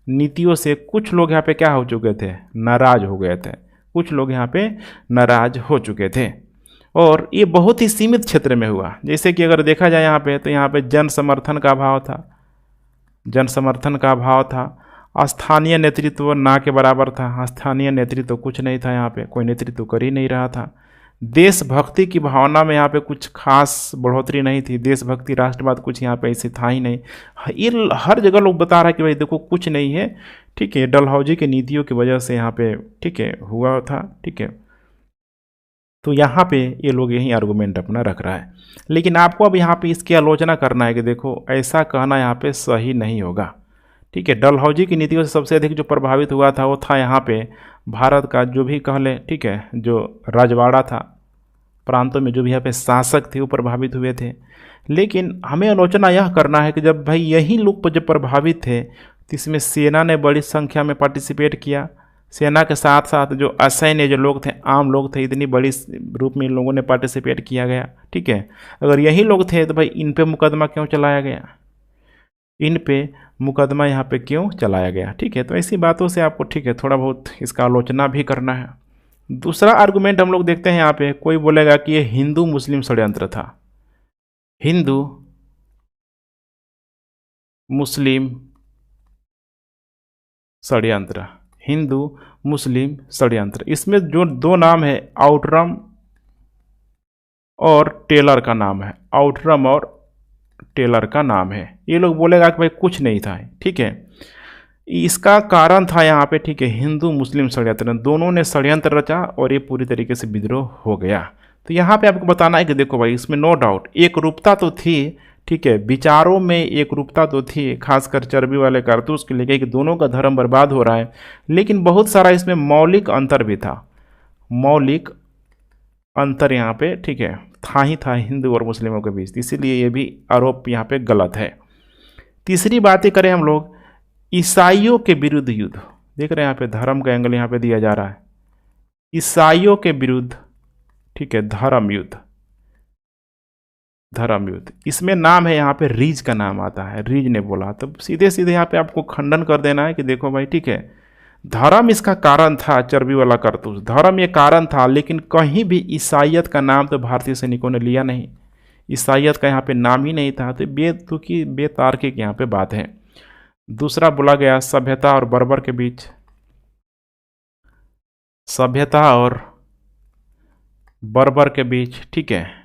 नीतियों से कुछ लोग यहाँ पे क्या हो चुके थे, नाराज हो गए थे। और ये बहुत ही सीमित क्षेत्र में हुआ। जैसे कि अगर देखा जाए यहाँ पे, तो यहाँ पे जन समर्थन का अभाव था, स्थानीय नेतृत्व ना के बराबर था, स्थानीय नेतृत्व कुछ नहीं था, यहाँ पे कोई नेतृत्व कर ही नहीं रहा था। देशभक्ति की भावना में यहाँ पे कुछ खास बढ़ोतरी नहीं थी, देशभक्ति राष्ट्रवाद कुछ यहाँ पे ऐसे था ही नहीं। ये हर जगह लोग बता रहा है कि भाई देखो कुछ नहीं है, ठीक है, डलहौजी की नीतियों की वजह से यहाँ पे, ठीक है, हुआ था, ठीक है। तो यहाँ पे ये लोग यही आर्गूमेंट अपना रख रहा है। लेकिन आपको अब यहाँ पे इसकी आलोचना करना है कि देखो ऐसा कहना यहाँ पे सही नहीं होगा, ठीक है। डलहौजी की नीतियों से सबसे अधिक जो प्रभावित हुआ था वो था यहाँ पे भारत का जो भी कह लें, ठीक है, जो राजवाड़ा था, प्रांतों में जो भी यहाँ पे शासक थे वो प्रभावित हुए थे। लेकिन हमें आलोचना यह करना है कि जब भाई यही लोग जब प्रभावित थे तो इसमें सेना ने बड़ी संख्या में पार्टिसिपेट किया। सेना के साथ साथ जो असैन्य जो लोग थे, आम लोग थे, इतनी बड़ी रूप में इन लोगों ने पार्टिसिपेट किया गया, ठीक है। अगर यही लोग थे तो भाई इन पे मुकदमा क्यों चलाया गया, ठीक है। तो ऐसी बातों से आपको, ठीक है, थोड़ा बहुत इसका आलोचना भी करना है। दूसरा आर्गुमेंट हम लोग देखते हैं यहाँ पे, कोई बोलेगा कि ये हिंदू मुस्लिम षड्यंत्र था, हिंदू मुस्लिम षड्यंत्र। इसमें जो दो नाम है, आउटरम और टेलर का नाम है, ये लोग बोलेगा कि भाई कुछ नहीं था, ठीक है। इसका कारण था यहाँ पे, ठीक है, हिंदू मुस्लिम षड्यंत्र, दोनों ने षड्यंत्र रचा और ये पूरी तरीके से विद्रोह हो गया। तो यहाँ पे आपको बताना है कि देखो भाई इसमें नो डाउट एक रूपता तो थी, ठीक है, विचारों में एक रूपता तो थी, खासकर चर्बी वाले कारतूस के लेके कि दोनों का धर्म बर्बाद हो रहा है। लेकिन बहुत सारा इसमें मौलिक अंतर भी था, यहाँ पे, ठीक है, था हिंदू और मुस्लिमों के बीच, इसीलिए ये भी आरोप यहाँ पे गलत है। तीसरी बातें करें हम लोग, ईसाइयों के विरुद्ध युद्ध, देख रहे हैं यहाँ पे धर्म का एंगल यहाँ पे दिया जा रहा है, ईसाइयों के विरुद्ध, ठीक है, धर्म युद्ध। इसमें नाम है यहाँ पे रीज का नाम आता है, रीज ने बोला। तो सीधे यहाँ पे आपको खंडन कर देना है कि देखो भाई, ठीक है, धर्म इसका कारण था, चर्बी वाला करतूस, धर्म ये कारण था, लेकिन कहीं भी ईसाइयत का नाम तो भारतीय सैनिकों ने लिया नहीं, ईसाइयत का यहाँ पे नाम ही नहीं था। तो बेतार्किक यहाँ पे बात है। दूसरा बोला गया सभ्यता और बर्बर के बीच, ठीक है,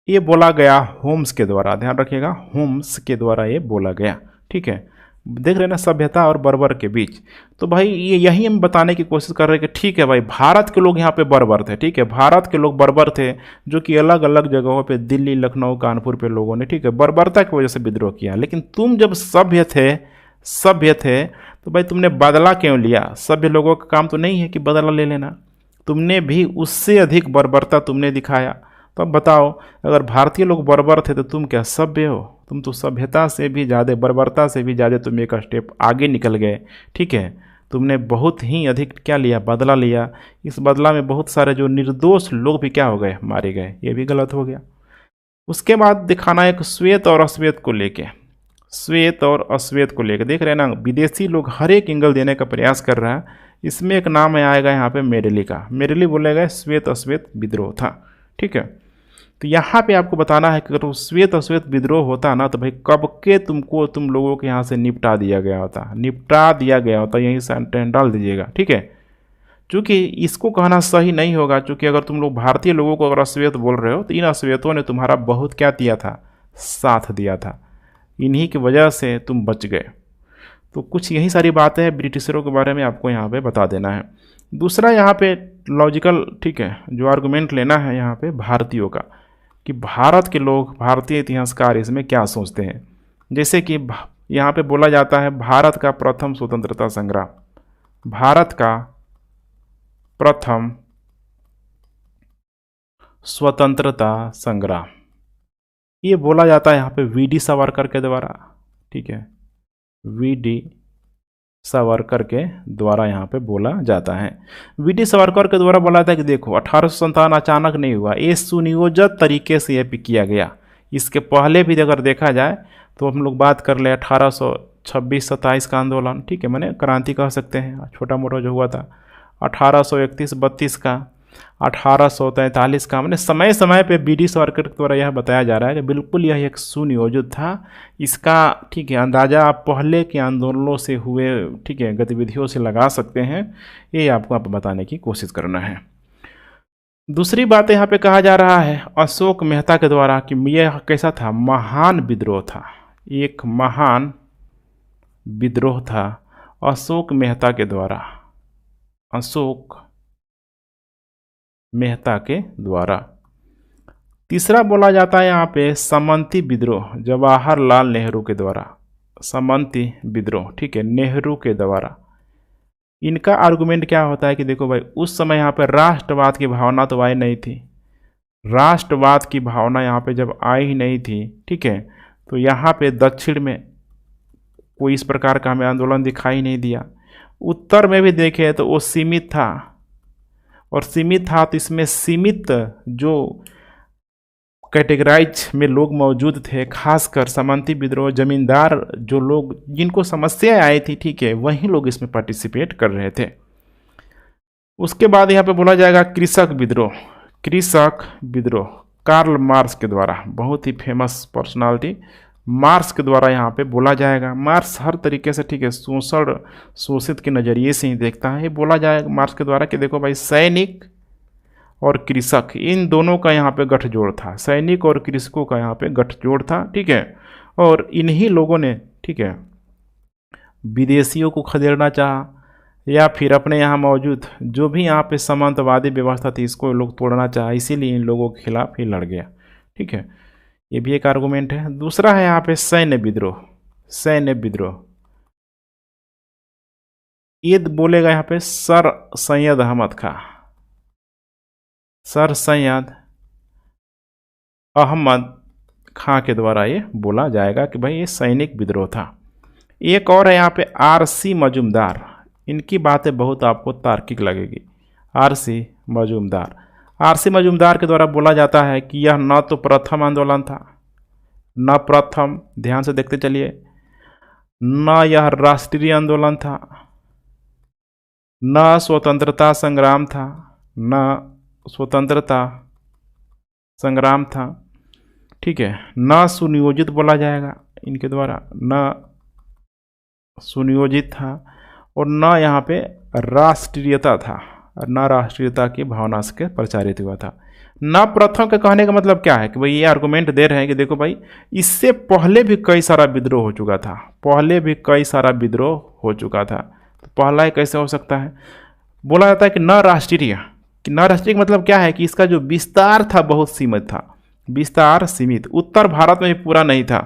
ये बोला गया होम्स के द्वारा, ध्यान रखिएगा, होम्स के द्वारा ये बोला गया, ठीक है। देख रहे हैं ना, सभ्यता और बर्बर के बीच। तो भाई ये यही हम बताने की कोशिश कर रहे हैं कि ठीक है भाई, भारत के लोग यहाँ पे बर्बर थे, ठीक है, भारत के लोग बर्बर थे, जो कि अलग अलग जगहों पे, दिल्ली, लखनऊ, कानपुर पे लोगों ने, ठीक है, बर्बरता की वजह से विद्रोह किया। लेकिन तुम जब सभ्य थे तो भाई तुमने बदला क्यों लिया? सभ्य लोगों का काम तो नहीं है कि बदला ले लेना, तुमने भी उससे अधिक बर्बरता तुमने दिखाया। तो अब बताओ, अगर भारतीय लोग बर्बर थे तो तुम क्या सभ्य हो? तुम तो सभ्यता से भी ज़्यादा, बर्बरता से भी ज़्यादा तुम एक स्टेप आगे निकल गए, ठीक है। तुमने बहुत ही अधिक क्या लिया? बदला लिया। इस बदला में बहुत सारे जो निर्दोष लोग भी क्या हो गए? मारे गए। ये भी गलत हो गया। उसके बाद दिखाना एक श्वेत और अश्वेत को लेके, श्वेत और अश्वेत को लेकर देख रहे हैं ना, विदेशी लोग हर एक एंगल देने का प्रयास कर रहा है। इसमें एक नाम आएगा यहाँ पे मेरेली का, मेरेली बोलेगा श्वेत अश्वेत विद्रोह था, ठीक है। तो यहाँ पे आपको बताना है कि अगर श्वेत अश्वेत विद्रोह होता ना तो भाई कब के तुम लोगों के यहाँ से निपटा दिया गया होता, यहीं से डाल दीजिएगा, ठीक है। चूँकि इसको कहना सही नहीं होगा, चूँकि अगर तुम लोग भारतीय लोगों को अगर अश्वेत बोल रहे हो तो इन अश्वेतों ने तुम्हारा बहुत क्या दिया था? साथ दिया था। इन्हीं की वजह से तुम बच गए। तो कुछ यही सारी बातें हैं ब्रिटिशरों के बारे में आपको यहाँ पे बता देना है। दूसरा यहाँ पे लॉजिकल, ठीक है, जो आर्गुमेंट लेना है यहाँ पे भारतीयों का, कि भारत के लोग, भारतीय इतिहासकार इसमें क्या सोचते हैं। जैसे कि यहाँ पे बोला जाता है भारत का प्रथम स्वतंत्रता संग्राम, भारत का प्रथम स्वतंत्रता संग्राम, ये बोला जाता है यहाँ पे वीडी सावरकर के द्वारा, ठीक है, वीडी सावरकर के द्वारा यहाँ पे बोला जाता है। वीडी सावरकर के द्वारा बोला था कि देखो 1857 अचानक नहीं हुआ, ये सुनियोजित तरीके से ये किया गया। इसके पहले भी अगर देखा जाए तो हम लोग बात कर ले 1826-27 का आंदोलन, ठीक है, मैंने क्रांति कह सकते हैं, छोटा मोटा जो हुआ था, 1831-32 का, 1843 का, मैंने समय समय पे वीडी सावरकर द्वारा यह बताया जा रहा है कि बिल्कुल यह एक सुनियोजित था। इसका, ठीक है, अंदाज़ा आप पहले के आंदोलनों से हुए, ठीक है, गतिविधियों से लगा सकते हैं। ये आपको बताने की कोशिश करना है। दूसरी बात यहाँ पे कहा जा रहा है अशोक मेहता के द्वारा कि यह कैसा था? महान विद्रोह था, एक महान विद्रोह था अशोक मेहता के द्वारा, अशोक मेहता के द्वारा। तीसरा बोला जाता है यहाँ पे समंती विद्रोह, जवाहरलाल नेहरू के द्वारा, समंती विद्रोह, ठीक है, नेहरू के द्वारा। इनका आर्गुमेंट क्या होता है कि देखो भाई, उस समय यहाँ पे राष्ट्रवाद की भावना तो आई नहीं थी, राष्ट्रवाद की भावना यहाँ पे जब आई ही नहीं थी, ठीक है, तो यहाँ पे दक्षिण में कोई इस प्रकार का हमें आंदोलन दिखाई नहीं दिया। उत्तर में भी देखें तो वो सीमित था, और सीमित था तो इसमें सीमित जो कैटेगराइज में लोग मौजूद थे, खासकर समंती विद्रोह, जमींदार जो लोग जिनको समस्याएं आई थी, ठीक है, वही लोग इसमें पार्टिसिपेट कर रहे थे। उसके बाद यहाँ पे बोला जाएगा कृषक विद्रोह, कृषक विद्रोह कार्ल मार्क्स के द्वारा, बहुत ही फेमस पर्सनालिटी मार्क्स के द्वारा यहाँ पे बोला जाएगा। मार्क्स हर तरीके से, ठीक है, शोषित के नज़रिए से ही देखता है। ये बोला जाएगा मार्क्स के द्वारा कि देखो भाई, सैनिक और कृषक, इन दोनों का यहाँ पे गठजोड़ था, सैनिक और कृषकों का यहाँ पे गठजोड़ था, ठीक है, और इन्हीं लोगों ने, ठीक है, विदेशियों को खदेड़ना चाहा या फिर अपने यहाँ मौजूद जो भी यहाँ पे सामंतवादी व्यवस्था थी इसको लोग तोड़ना चाहा, इसीलिए इन लोगों के खिलाफ ही लड़ गया, ठीक है। ये भी एक आर्गुमेंट है। दूसरा है यहाँ पे सैन्य विद्रोह, सैन्य विद्रोह, ये बोलेगा यहाँ पे सर सैयद अहमद खां, सर सैयद अहमद खां के द्वारा ये बोला जाएगा कि भाई ये सैनिक विद्रोह था। एक और है यहाँ पे आरसी मजूमदार, इनकी बातें बहुत आपको तार्किक लगेगी। आरसी मजूमदार, आरसी मजूमदार के द्वारा बोला जाता है कि यह न तो प्रथम आंदोलन था, न प्रथम, ध्यान से देखते चलिए, न यह राष्ट्रीय आंदोलन था, न स्वतंत्रता संग्राम था, न स्वतंत्रता संग्राम था, ठीक है, न सुनियोजित बोला जाएगा इनके द्वारा, न सुनियोजित था, और न यहाँ पे राष्ट्रीयता था, न राष्ट्रीयता की भावना से प्रचारित हुआ था। न प्रथम के कहने का मतलब क्या है कि भाई ये आर्गुमेंट दे रहे हैं कि देखो भाई इससे पहले भी कई सारा विद्रोह हो चुका था, पहले भी कई सारा विद्रोह हो चुका था, तो पहला ही कैसे हो सकता है। बोला जाता है कि न राष्ट्रीय, कि न राष्ट्रीय का मतलब क्या है कि इसका जो विस्तार था बहुत सीमित था, विस्तार सीमित, उत्तर भारत में भी पूरा नहीं था,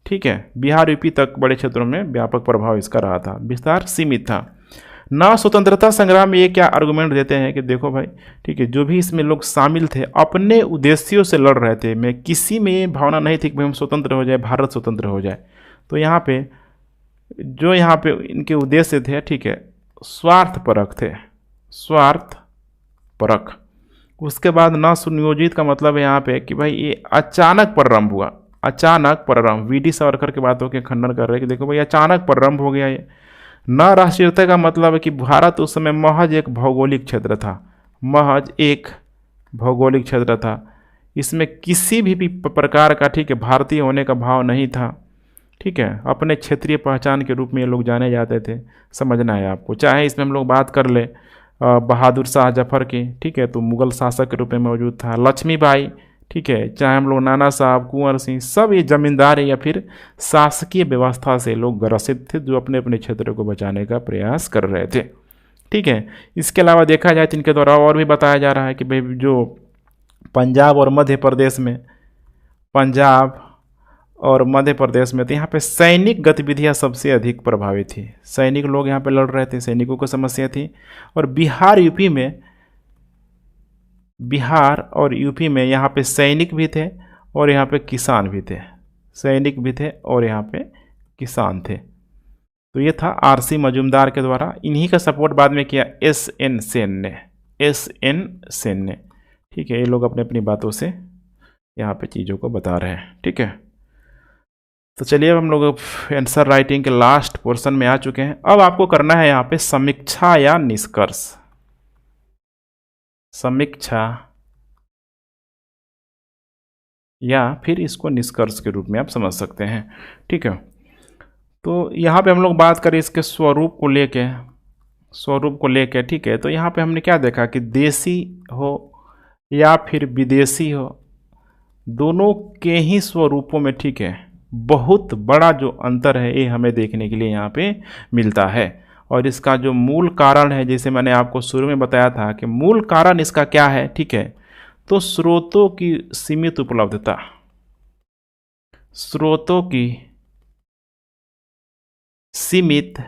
ठीक है, बिहार यूपी तक बड़े क्षेत्रों में व्यापक प्रभाव इसका रहा था, विस्तार सीमित था। ना स्वतंत्रता संग्राम में ये क्या आर्गुमेंट देते हैं कि देखो भाई ठीक है, जो भी इसमें लोग शामिल थे अपने उद्देश्यों से लड़ रहे थे, मैं किसी में ये भावना नहीं थी कि भाई हम स्वतंत्र हो जाए, भारत स्वतंत्र हो जाए। तो यहाँ पे जो यहाँ पे इनके उद्देश्य थे, ठीक है, स्वार्थपरक थे, स्वार्थपरक। उसके बाद ना सुनियोजित का मतलब है यहाँ पे कि भाई ये अचानक प्रारंभ हुआ, अचानक प्रारंभ, वीडी सावरकर की बातों के खंडन कर रहे हैं कि देखो भाई अचानक प्रारंभ हो गया ये। न राष्ट्रीयता का मतलब है कि भारत उस समय महज एक भौगोलिक क्षेत्र था, महज एक भौगोलिक क्षेत्र था, इसमें किसी भी प्रकार का, ठीक है, भारतीय होने का भाव नहीं था, ठीक है, अपने क्षेत्रीय पहचान के रूप में ये लोग जाने जाते थे, समझना है आपको। चाहे इसमें हम लोग बात कर ले बहादुर शाह जफर की, ठीक है, तो मुगल शासक के रूप में मौजूद था, लक्ष्मीबाई, ठीक है, चाहे हम लोग नाना साहब, कुंवर सिंह, सब ये जमींदार या फिर शासकीय व्यवस्था से लोग ग्रसित थे जो अपने अपने क्षेत्र को बचाने का प्रयास कर रहे थे, ठीक है। इसके अलावा देखा जाए तो इनके द्वारा और भी बताया जा रहा है कि भाई जो पंजाब और मध्य प्रदेश में, पंजाब और मध्य प्रदेश में, तो यहाँ पे सैनिक गतिविधियाँ सबसे अधिक प्रभावित थी, सैनिक लोग यहाँ पे लड़ रहे थे, सैनिकों को समस्या थी। और बिहार यूपी में, बिहार और यूपी में यहाँ पे सैनिक भी थे और यहाँ पे किसान भी थे, सैनिक भी थे और यहाँ पे किसान थे। तो ये था आरसी मजूमदार के द्वारा, इन्हीं का सपोर्ट बाद में किया एस.एन. सेन ने, एस.एन. सेन ने, ठीक है। ये लोग अपने अपनी बातों से यहाँ पे चीज़ों को बता रहे हैं, ठीक है। तो चलिए अब हम लोग आंसर राइटिंग के लास्ट पोर्शन में आ चुके हैं। अब आपको करना है यहाँ पे समीक्षा या निष्कर्ष, समीक्षा या फिर इसको निष्कर्ष के रूप में आप समझ सकते हैं, ठीक है। तो यहाँ पे हम लोग बात करें इसके स्वरूप को लेके, स्वरूप को लेके, ठीक है। तो यहाँ पे हमने क्या देखा कि देसी हो या फिर विदेशी हो, दोनों के ही स्वरूपों में, ठीक है, बहुत बड़ा जो अंतर है ये हमें देखने के लिए यहाँ पे मिलता है। और इसका जो मूल कारण है, जैसे मैंने आपको शुरू में बताया था कि मूल कारण इसका क्या है, ठीक है, तो स्रोतों की सीमित उपलब्धता, स्रोतों की सीमित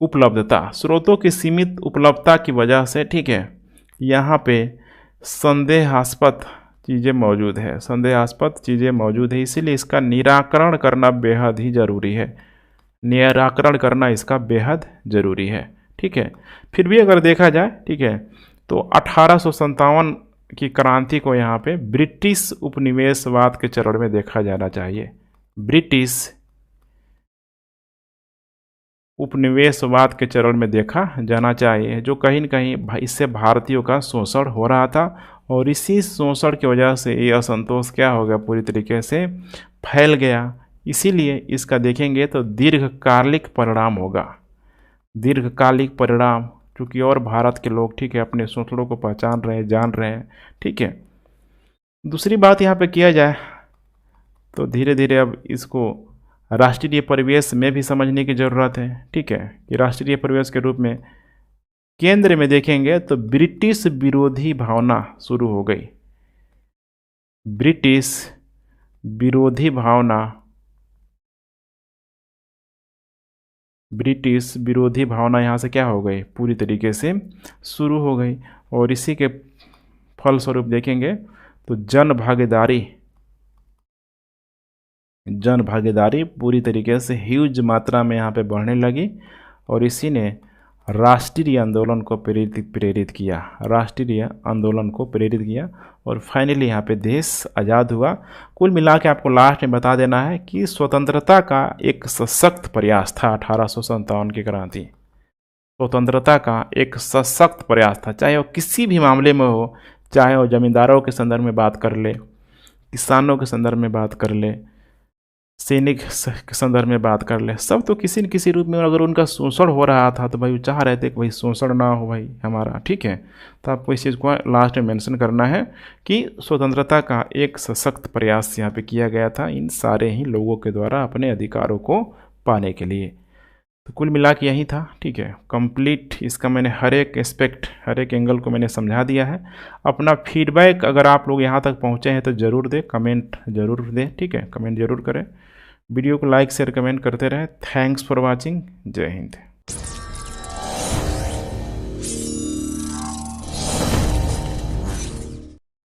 उपलब्धता, स्रोतों की सीमित उपलब्धता की वजह से, ठीक है, यहाँ पे संदेहास्पद चीज़ें मौजूद है, संदेहास्पद चीज़ें मौजूद है, इसीलिए इसका निराकरण करना बेहद ही ज़रूरी है, निराकरण करना इसका बेहद ज़रूरी है, ठीक है। फिर भी अगर देखा जाए, ठीक है, तो 1857 की क्रांति को यहाँ पे ब्रिटिश उपनिवेशवाद के चरण में देखा जाना चाहिए, ब्रिटिश उपनिवेशवाद के चरण में देखा जाना चाहिए, जो कहीं न कहीं इससे भारतीयों का शोषण हो रहा था और इसी शोषण की वजह से ये असंतोष क्या हो गया, पूरी तरीके से फैल गया। इसीलिए इसका देखेंगे तो दीर्घकालिक परिणाम होगा, दीर्घकालिक परिणाम, क्योंकि और भारत के लोग, ठीक है, अपने शोषणों को पहचान रहे हैं, जान रहे हैं, ठीक है। दूसरी बात यहाँ पे किया जाए तो धीरे धीरे अब इसको राष्ट्रीय परिवेश में भी समझने की ज़रूरत है, ठीक है, कि राष्ट्रीय परिवेश के रूप में केंद्र में देखेंगे तो ब्रिटिश विरोधी भावना शुरू हो गई, ब्रिटिश विरोधी भावना, ब्रिटिश विरोधी भावना यहाँ से क्या हो गई, पूरी तरीके से शुरू हो गई। और इसी के फलस्वरूप देखेंगे तो जन भागीदारी पूरी तरीके से ह्यूज मात्रा में यहाँ पे बढ़ने लगी और इसी ने राष्ट्रीय आंदोलन को प्रेरित किया, राष्ट्रीय आंदोलन को प्रेरित किया और फाइनली यहाँ पे देश आज़ाद हुआ। कुल मिला के आपको लास्ट में बता देना है कि स्वतंत्रता का एक सशक्त प्रयास था 1857 की क्रांति, स्वतंत्रता का एक सशक्त प्रयास था, चाहे वो किसी भी मामले में हो, चाहे वो जमींदारों के संदर्भ में बात कर ले, किसानों के संदर्भ में बात कर ले, सैनिक के संदर्भ में बात कर ले, सब तो किसी न किसी रूप में, अगर उनका शोषण हो रहा था तो भाई वो चाह रहे थे कि भाई शोषण ना हो भाई हमारा, ठीक है। तो आपको इस चीज़ को लास्ट में मेंशन करना है कि स्वतंत्रता का एक सशक्त प्रयास यहाँ पे किया गया था इन सारे ही लोगों के द्वारा अपने अधिकारों को पाने के लिए। तो कुल मिला के यही था, ठीक है। कंप्लीट इसका मैंने हर एक एस्पेक्ट, हर एक एंगल को मैंने समझा दिया है। अपना फीडबैक अगर आप लोग यहाँ तक पहुँचे हैं तो ज़रूर दें, कमेंट ज़रूर दें, ठीक है, कमेंट ज़रूर करें। वीडियो को लाइक शेयर कमेंट करते रहें। Thanks for watching. जय हिंद।